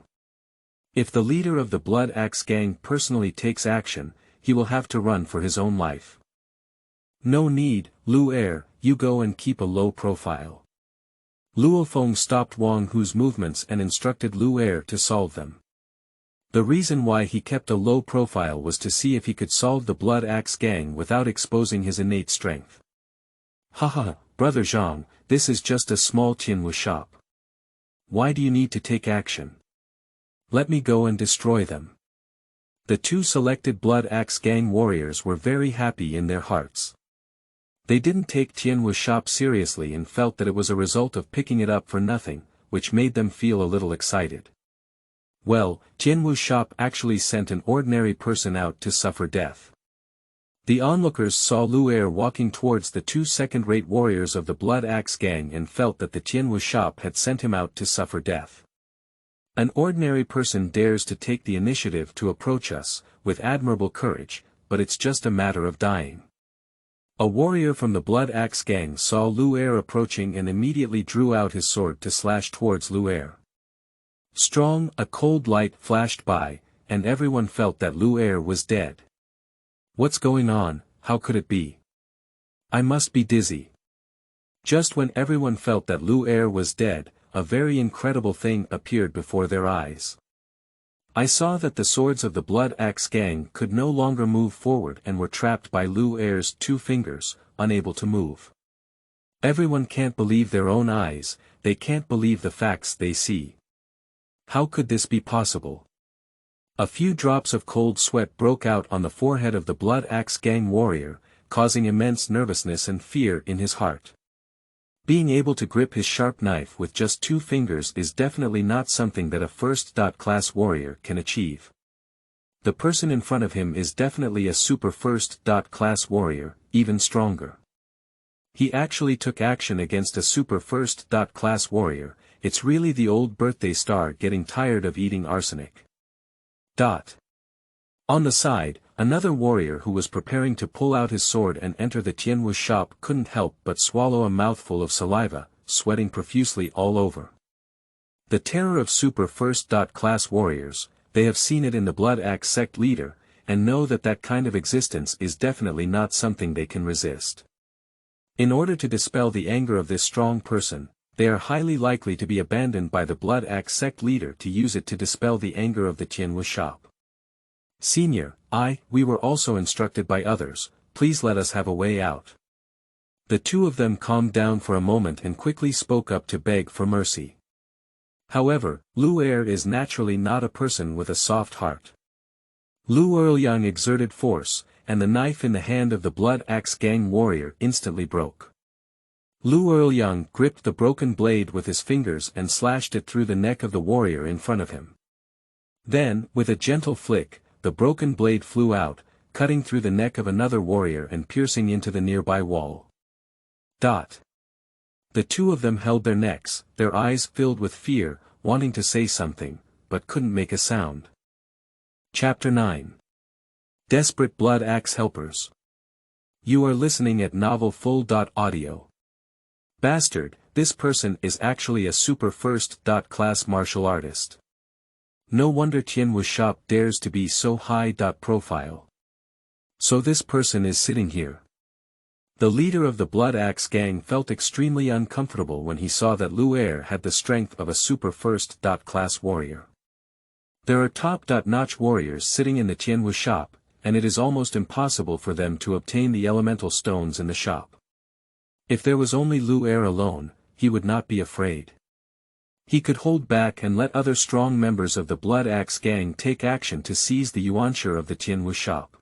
If the leader of the Blood Axe gang personally takes action, he will have to run for his own life. No need, Lu Er, you go and keep a low profile. Luo Feng stopped Wang Hu's movements and instructed Lu Er to solve them. The reason why he kept a low profile was to see if he could solve the Blood Axe gang without exposing his innate strength. Haha, Brother Zhang, this is just a small Tianwu shop. Why do you need to take action? Let me go and destroy them. The two selected Blood Axe gang warriors were very happy in their hearts. They didn't take Tianwu shop seriously and felt that it was a result of picking it up for nothing, which made them feel a little excited. Well, Tianwu shop actually sent an ordinary person out to suffer death. The onlookers saw Luo walking towards the two second-rate warriors of the Blood Axe gang and felt that the Tianwu shop had sent him out to suffer death. An ordinary person dares to take the initiative to approach us, with admirable courage, but it's just a matter of dying. A warrior from the Blood Axe gang saw Luo approaching and immediately drew out his sword to slash towards Luo. Strong, a cold light flashed by, and everyone felt that Luo was dead. What's going on? How could it be? I must be dizzy. Just when everyone felt that Luo was dead, a very incredible thing appeared before their eyes. I saw that the swords of the Blood Axe gang could no longer move forward and were trapped by Luo's two fingers, unable to move. Everyone can't believe their own eyes, they can't believe the facts they see. How could this be possible? A few drops of cold sweat broke out on the forehead of the Blood Axe gang warrior, causing immense nervousness and fear in his heart. Being able to grip his sharp knife with just two fingers is definitely not something that a first-class warrior can achieve. The person in front of him is definitely a super first-class warrior, even stronger. He actually took action against a super first-class warrior. It's really the old birthday star getting tired of eating arsenic. On the side, another warrior who was preparing to pull out his sword and enter the Tianwu shop couldn't help but swallow a mouthful of saliva, sweating profusely all over. The terror of super first-class warriors, they have seen it in the Blood Axe sect leader, and know that that kind of existence is definitely not something they can resist. In order to dispel the anger of this strong person, they are highly likely to be abandoned by the Blood Axe sect leader to use it to dispel the anger of the Tianwu shop. Senior, we were also instructed by others, please let us have a way out. The two of them calmed down for a moment and quickly spoke up to beg for mercy. However, Luo is naturally not a person with a soft heart. Luo Yang exerted force, and the knife in the hand of the Blood Axe gang warrior instantly broke. Luo Yang gripped the broken blade with his fingers and slashed it through the neck of the warrior in front of him. Then, with a gentle flick, the broken blade flew out, cutting through the neck of another warrior and piercing into the nearby wall. The two of them held their necks, their eyes filled with fear, wanting to say something, but couldn't make a sound. Chapter 9. Desperate Blood Axe Helpers. You are listening at Novel Full.audio. Bastard, this person is actually a super first-class martial artist. No wonder Tianwu shop dares to be so high-profile. So this person is sitting here. The leader of the Blood Axe gang felt extremely uncomfortable when he saw that Luo had the strength of a super first-class warrior. There are top-notch warriors sitting in the Tianwu shop, and it is almost impossible for them to obtain the elemental stones in the shop. If there was only Luo alone, he would not be afraid. He could hold back and let other strong members of the Blood Axe gang take action to seize the yuanshi of the Tianwu shop.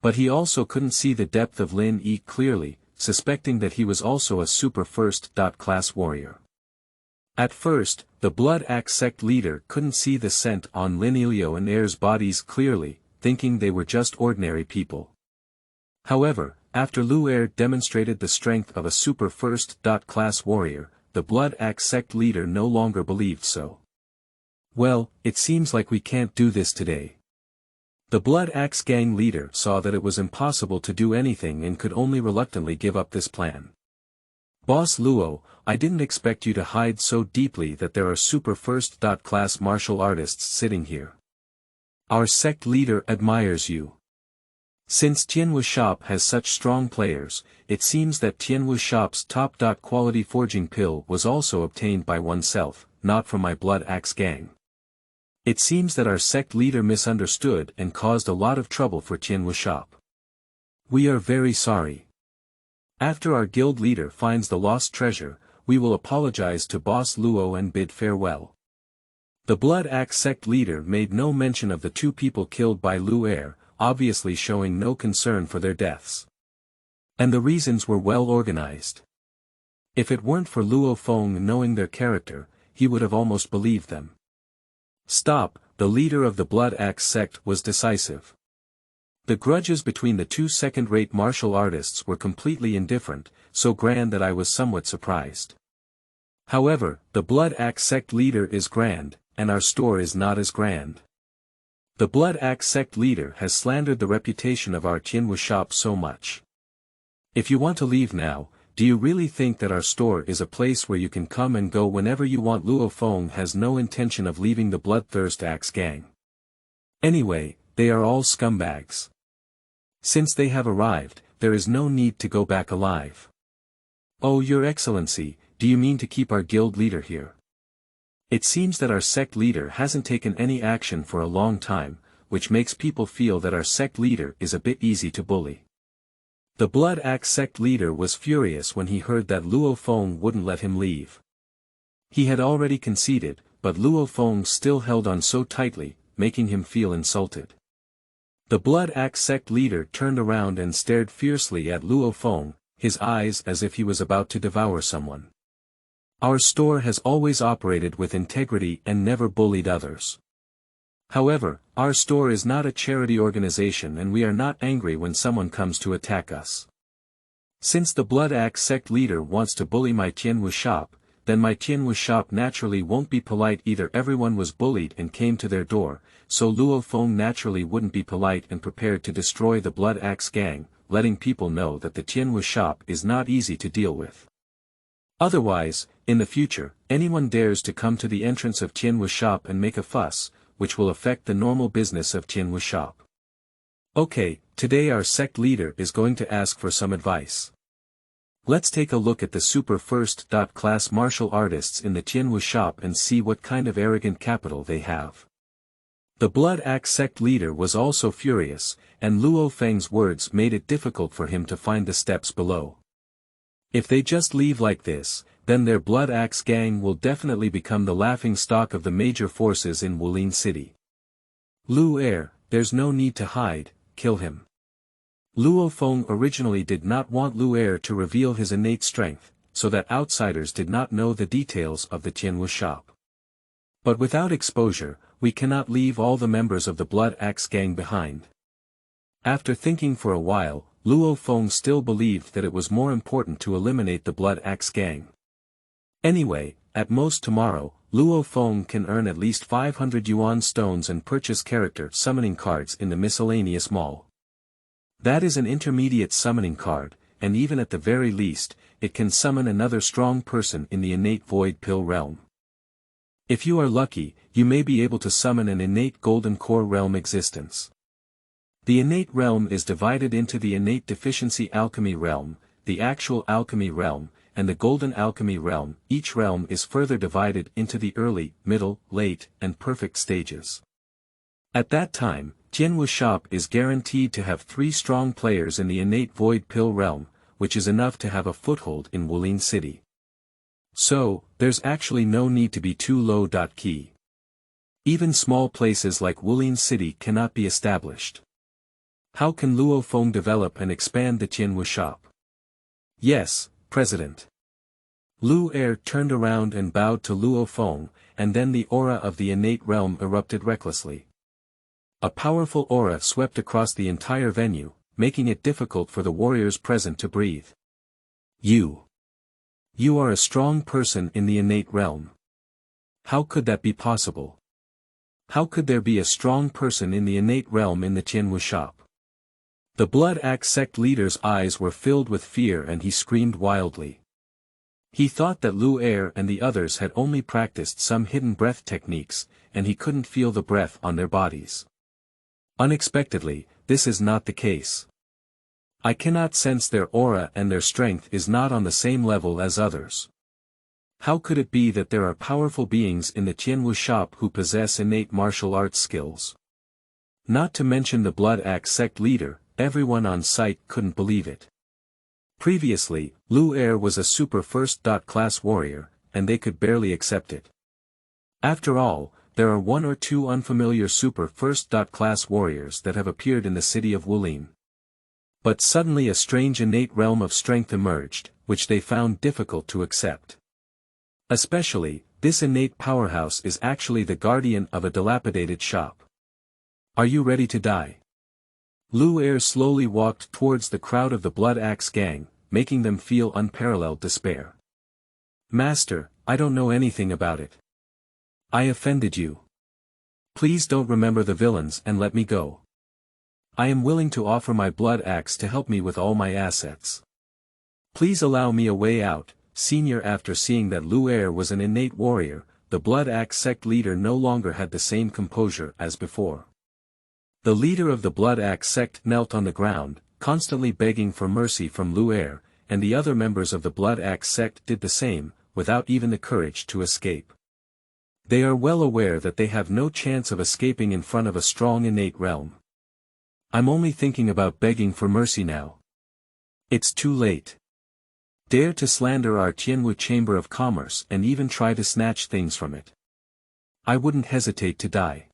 But he also couldn't see the depth of Lin Yi clearly, suspecting that he was also a super first-class warrior. At first, the Blood Axe sect leader couldn't see the scent on Lin Ilio and Air's bodies clearly, thinking they were just ordinary people. However, after Luo demonstrated the strength of a super first-class warrior, the Blood Axe sect leader no longer believed so. Well, it seems like we can't do this today. The Blood Axe gang leader saw that it was impossible to do anything and could only reluctantly give up this plan. Boss Luo, I didn't expect you to hide so deeply that there are super first-class martial artists sitting here. Our sect leader admires you. Since Tianwu shop has such strong players, it seems that Tianwu shop's top-quality forging pill was also obtained by oneself, not from my Blood Axe gang. It seems that our sect leader misunderstood and caused a lot of trouble for Tianwu shop. We are very sorry. After our guild leader finds the lost treasure, we will apologize to Boss Luo and bid farewell. The Blood Axe sect leader made no mention of the two people killed by Luo, obviously showing no concern for their deaths. And the reasons were well organized. If it weren't for Luo Feng knowing their character, he would have almost believed them. Stop, the leader of the Blood Axe sect was decisive. The grudges between the two second-rate martial artists were completely indifferent, so grand that I was somewhat surprised. However, the Blood Axe sect leader is grand, and our store is not as grand. The Blood Axe sect leader has slandered the reputation of our Tianwu shop so much. If you want to leave now, do you really think that our store is a place where you can come and go whenever you want? Luo Feng has no intention of leaving the Bloodthirst Axe gang. Anyway, they are all scumbags. Since they have arrived, there is no need to go back alive. Oh, Your Excellency, do you mean to keep our guild leader here? It seems that our sect leader hasn't taken any action for a long time, which makes people feel that our sect leader is a bit easy to bully. The Blood Axe sect leader was furious when he heard that Luo Feng wouldn't let him leave. He had already conceded, but Luo Feng still held on so tightly, making him feel insulted. The Blood Axe sect leader turned around and stared fiercely at Luo Feng, his eyes as if he was about to devour someone. Our store has always operated with integrity and never bullied others. However, our store is not a charity organization and we are not angry when someone comes to attack us. Since the Blood Axe sect leader wants to bully my Tianwu shop, then my Tianwu shop naturally won't be polite either. Everyone was bullied and came to their door, so Luo Feng naturally wouldn't be polite and prepared to destroy the Blood Axe gang, letting people know that the Tianwu shop is not easy to deal with. Otherwise, in the future, anyone dares to come to the entrance of Tianwu shop and make a fuss, which will affect the normal business of Tianwu shop. Okay, today our sect leader is going to ask for some advice. Let's take a look at the super first-class martial artists in the Tianwu shop and see what kind of arrogant capital they have. The Blood Axe sect leader was also furious, and Luo Feng's words made it difficult for him to find the steps below. If they just leave like this, then their Blood Axe gang will definitely become the laughingstock of the major forces in Wulin City. Luo, there's no need to hide, kill him. Luo Feng originally did not want Luo to reveal his innate strength, so that outsiders did not know the details of the Tianwu shop. But without exposure, we cannot leave all the members of the Blood Axe gang behind. After thinking for a while, Luo Feng still believed that it was more important to eliminate the Blood Axe gang. Anyway, at most tomorrow, Luo Feng can earn at least 500 yuan stones and purchase character summoning cards in the miscellaneous mall. That is an intermediate summoning card, and even at the very least, it can summon another strong person in the innate void pill realm. If you are lucky, you may be able to summon an innate golden core realm existence. The innate realm is divided into the innate deficiency alchemy realm, the actual alchemy realm, and the golden alchemy realm. Each realm is further divided into the early, middle, late, and perfect stages. At that time, Tianwu shop is guaranteed to have 3 strong players in the innate void pill realm, which is enough to have a foothold in Wulin City. So, there's actually no need to be too low. Key. Even small places like Wulin City cannot be established. How can Luo Feng develop and expand the Tianwu shop? Yes, President. Luo turned around and bowed to Luo Feng, and then the aura of the innate realm erupted recklessly. A powerful aura swept across the entire venue, making it difficult for the warriors present to breathe. You are a strong person in the innate realm. How could that be possible? How could there be a strong person in the innate realm in the Tianwu shop? The Blood Axe sect leader's eyes were filled with fear and he screamed wildly. He thought that Luo and the others had only practiced some hidden breath techniques, and he couldn't feel the breath on their bodies. Unexpectedly, this is not the case. I cannot sense their aura and their strength is not on the same level as others. How could it be that there are powerful beings in the Tianwu shop who possess innate martial arts skills? Not to mention the Blood Axe sect leader, everyone on site couldn't believe it. Previously, Luo was a super first-class warrior, and they could barely accept it. After all, there are 1 or 2 unfamiliar super first-class warriors that have appeared in the city of Wulin. But suddenly a strange innate realm of strength emerged, which they found difficult to accept. Especially, this innate powerhouse is actually the guardian of a dilapidated shop. Are you ready to die? Luo slowly walked towards the crowd of the Blood Axe gang, making them feel unparalleled despair. Master, I don't know anything about it. I offended you. Please don't remember the villains and let me go. I am willing to offer my blood axe to help me with all my assets. Please allow me a way out, senior. After seeing that Luo was an innate warrior, the Blood Axe sect leader no longer had the same composure as before. The leader of the Blood Axe sect knelt on the ground, constantly begging for mercy from Luo, and the other members of the Blood Axe sect did the same, without even the courage to escape. They are well aware that they have no chance of escaping in front of a strong innate realm. I'm only thinking about begging for mercy now. It's too late. Dare to slander our Tianwu Chamber of Commerce and even try to snatch things from it. I wouldn't hesitate to die.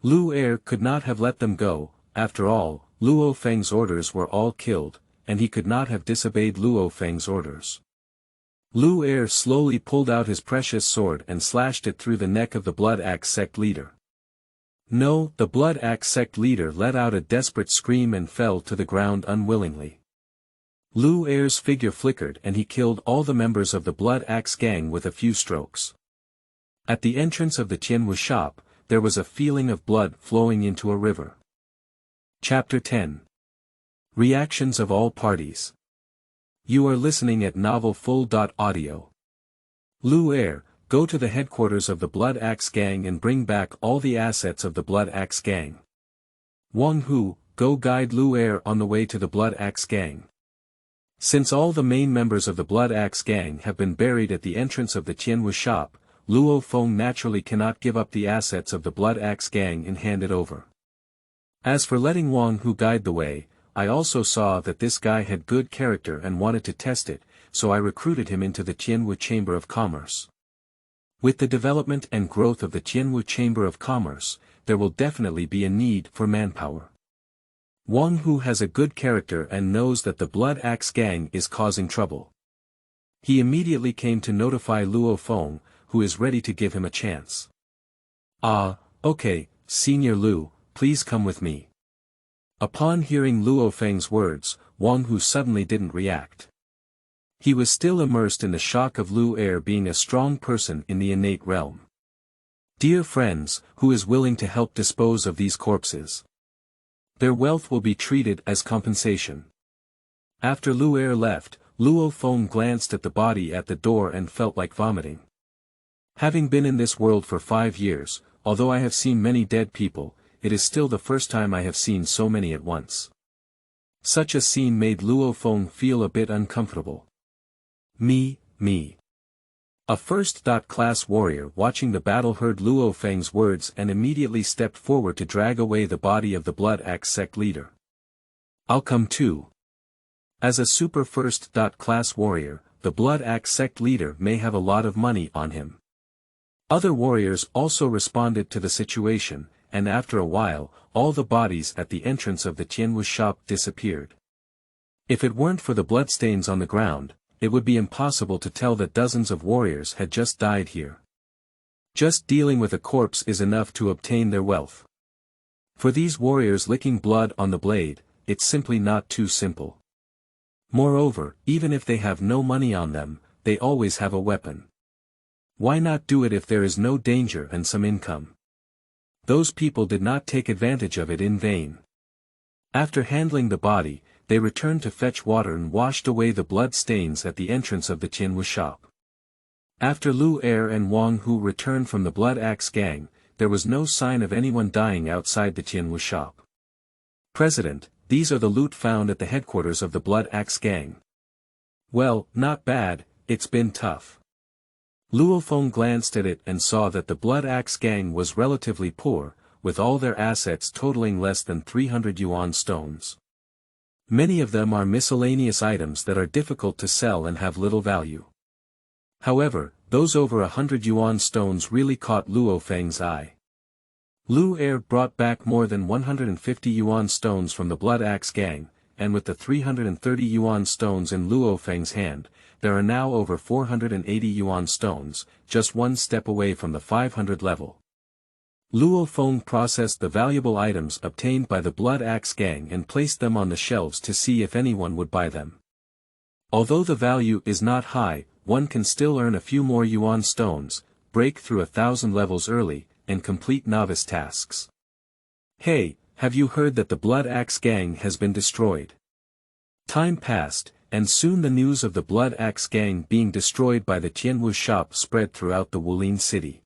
Luo could not have let them go. After all, Luo Feng's orders were all killed, and he could not have disobeyed Luo Feng's orders. Luo slowly pulled out his precious sword and slashed it through the neck of the Blood Axe sect leader. No, the Blood Axe sect leader let out a desperate scream and fell to the ground unwillingly. Luo's figure flickered and he killed all the members of the Blood Axe gang with a few strokes. At the entrance of the Tianwu shop, there was a feeling of blood flowing into a river. Chapter 10. Reactions of all parties. You are listening at Novel Full.Audio. Luo, go to the headquarters of the Blood Axe gang and bring back all the assets of the Blood Axe gang. Wang Hu, go guide Luo on the way to the Blood Axe gang. Since all the main members of the Blood Axe gang have been buried at the entrance of the Tianwu shop, Luo Feng naturally cannot give up the assets of the Blood Axe gang and hand it over. As for letting Wang Hu guide the way, I also saw that this guy had good character and wanted to test it, so I recruited him into the Tianwu Chamber of Commerce. With the development and growth of the Tianwu Chamber of Commerce, there will definitely be a need for manpower. Wang Hu has a good character and knows that the Blood Axe gang is causing trouble. He immediately came to notify Luo Feng, who is ready to give him a chance. Okay, Senior Lu, please come with me. Upon hearing Luo Feng's words, Wang Hu suddenly didn't react. He was still immersed in the shock of Luo being a strong person in the innate realm. Dear friends, who is willing to help dispose of these corpses? Their wealth will be treated as compensation. After Luo left, Luo Feng glanced at the body at the door and felt like vomiting. Having been in this world for 5 years, although I have seen many dead people, it is still the first time I have seen so many at once. Such a scene made Luo Feng feel a bit uncomfortable. Me. A first-class warrior watching the battle heard Luo Feng's words and immediately stepped forward to drag away the body of the Blood Axe sect leader. I'll come too. As a super first-class warrior, the Blood Axe sect leader may have a lot of money on him. Other warriors also responded to the situation, and after a while, all the bodies at the entrance of the Tianwu shop disappeared. If it weren't for the bloodstains on the ground, it would be impossible to tell that dozens of warriors had just died here. Just dealing with a corpse is enough to obtain their wealth. For these warriors licking blood on the blade, it's simply not too simple. Moreover, even if they have no money on them, they always have a weapon. Why not do it if there is no danger and some income? Those people did not take advantage of it in vain. After handling the body, they returned to fetch water and washed away the blood stains at the entrance of the Tianwu shop. After Luo and Wang Hu returned from the Blood Axe gang, there was no sign of anyone dying outside the Tianwu shop. President, these are the loot found at the headquarters of the Blood Axe gang. Well, not bad, it's been tough. Luo Feng glanced at it and saw that the Blood Axe gang was relatively poor, with all their assets totaling less than 300 yuan stones. Many of them are miscellaneous items that are difficult to sell and have little value. However, those over 100 yuan stones really caught Luo Feng's eye. Luo brought back more than 150 yuan stones from the Blood Axe gang, and with the 330 yuan stones in Luo Feng's hand, there are now over 480 yuan stones, just one step away from the 500 level. Luo Feng processed the valuable items obtained by the Blood Axe gang and placed them on the shelves to see if anyone would buy them. Although the value is not high, one can still earn a few more yuan stones, break through 1,000 levels early, and complete novice tasks. Hey, have you heard that the Blood Axe gang has been destroyed? Time passed, and soon the news of the Blood Axe gang being destroyed by the Tianwu shop spread throughout the Wulin city.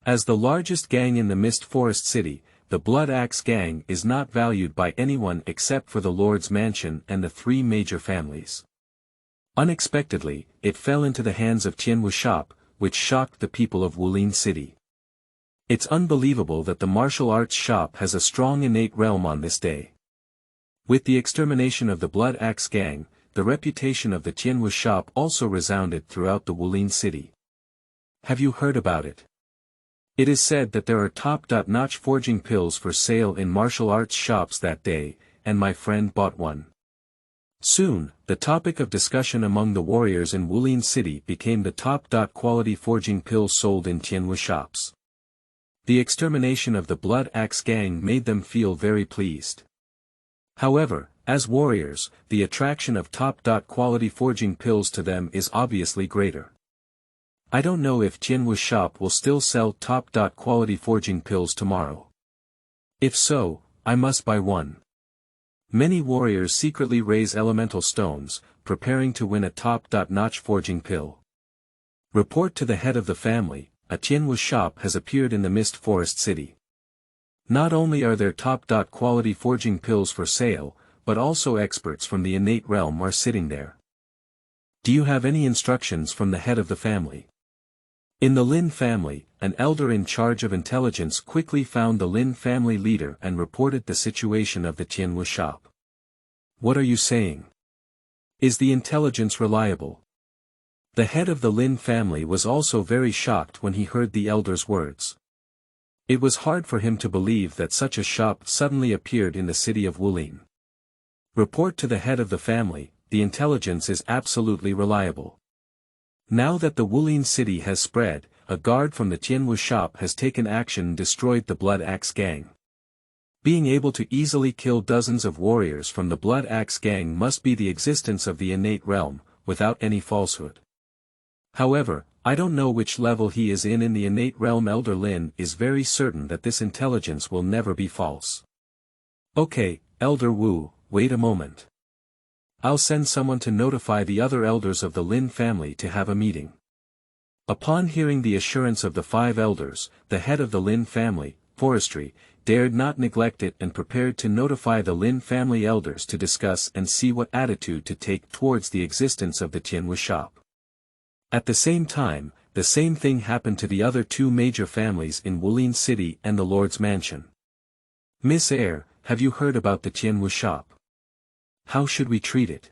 As the largest gang in the Mist Forest city, the Blood Axe gang is not valued by anyone except for the Lord's mansion and the three major families. Unexpectedly, it fell into the hands of Tianwu shop, which shocked the people of Wulin city. It's unbelievable that the martial arts shop has a strong innate realm on this day. With the extermination of the Blood Axe gang, the reputation of the Tianwu shop also resounded throughout the Wulin city. Have you heard about it? It is said that there are top-notch forging pills for sale in martial arts shops that day, and my friend bought one. Soon, the topic of discussion among the warriors in Wulin city became the top-quality forging pills sold in Tianwu shops. The extermination of the Blood Axe gang made them feel very pleased. However, as warriors, the attraction of top-quality forging pills to them is obviously greater. I don't know if Tianwu shop will still sell top-quality forging pills tomorrow. If so, I must buy one. Many warriors secretly raise elemental stones, preparing to win a top-notch forging pill. Report to the head of the family, a Tianwu shop has appeared in the Mist Forest city. Not only are there top-quality forging pills for sale, but also experts from the innate realm are sitting there. Do you have any instructions from the head of the family? In the Lin family, an elder in charge of intelligence quickly found the Lin family leader and reported the situation of the Tianwu shop. What are you saying? Is the intelligence reliable? The head of the Lin family was also very shocked when he heard the elder's words. It was hard for him to believe that such a shop suddenly appeared in the city of Wulin. Report to the head of the family, the intelligence is absolutely reliable. Now that the Wulin city has spread, a guard from the Tianwu shop has taken action and destroyed the Blood Axe gang. Being able to easily kill dozens of warriors from the Blood Axe gang must be the existence of the innate realm, without any falsehood. However, I don't know which level he is in the innate realm. Elder Lin is very certain that this intelligence will never be false. Okay, Elder Wu, wait a moment. I'll send someone to notify the other elders of the Lin family to have a meeting. Upon hearing the assurance of the 5 elders, the head of the Lin family, forestry, dared not neglect it and prepared to notify the Lin family elders to discuss and see what attitude to take towards the existence of the Tianwu shop. At the same time, the same thing happened to the other 2 major families in Wulin city and the Lord's mansion. Miss Air, have you heard about the Tianwu shop? How should we treat it?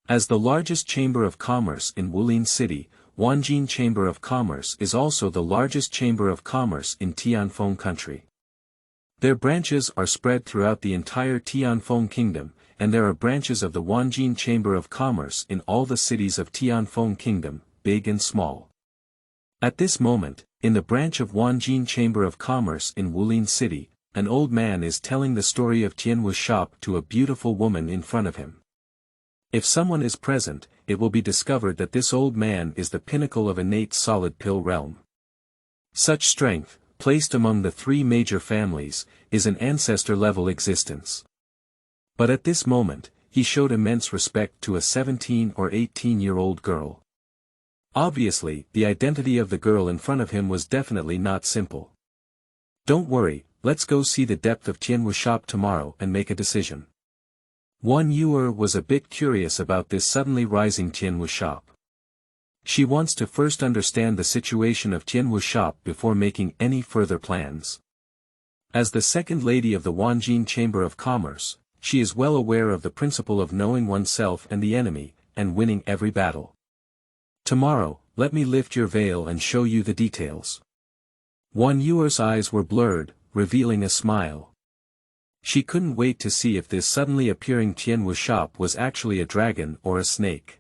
As the largest chamber of commerce in Wulin city, Wanjin Chamber of Commerce is also the largest chamber of commerce in Tianfeng country. Their branches are spread throughout the entire Tianfeng Kingdom, and there are branches of the Wanjin Chamber of Commerce in all the cities of Tianfeng Kingdom, big and small. At this moment, in the branch of Wanjin Chamber of Commerce in Wulin city, an old man is telling the story of Tianwu's shop to a beautiful woman in front of him. If someone is present, it will be discovered that this old man is the pinnacle of innate solid pill realm. Such strength, placed among the 3 major families, is an ancestor-level existence. But at this moment, he showed immense respect to a 17 or 18-year-old girl. Obviously, the identity of the girl in front of him was definitely not simple. Don't worry, let's go see the depth of Tianwu shop tomorrow and make a decision. Wan Yuer was a bit curious about this suddenly rising Tianwu shop. She wants to first understand the situation of Tianwu shop before making any further plans. As the second lady of the Wanjin Chamber of Commerce, she is well aware of the principle of knowing oneself and the enemy, and winning every battle. Tomorrow, let me lift your veil and show you the details. Wan Yuer's eyes were blurred, revealing a smile. She couldn't wait to see if this suddenly appearing Tianwu shop was actually a dragon or a snake.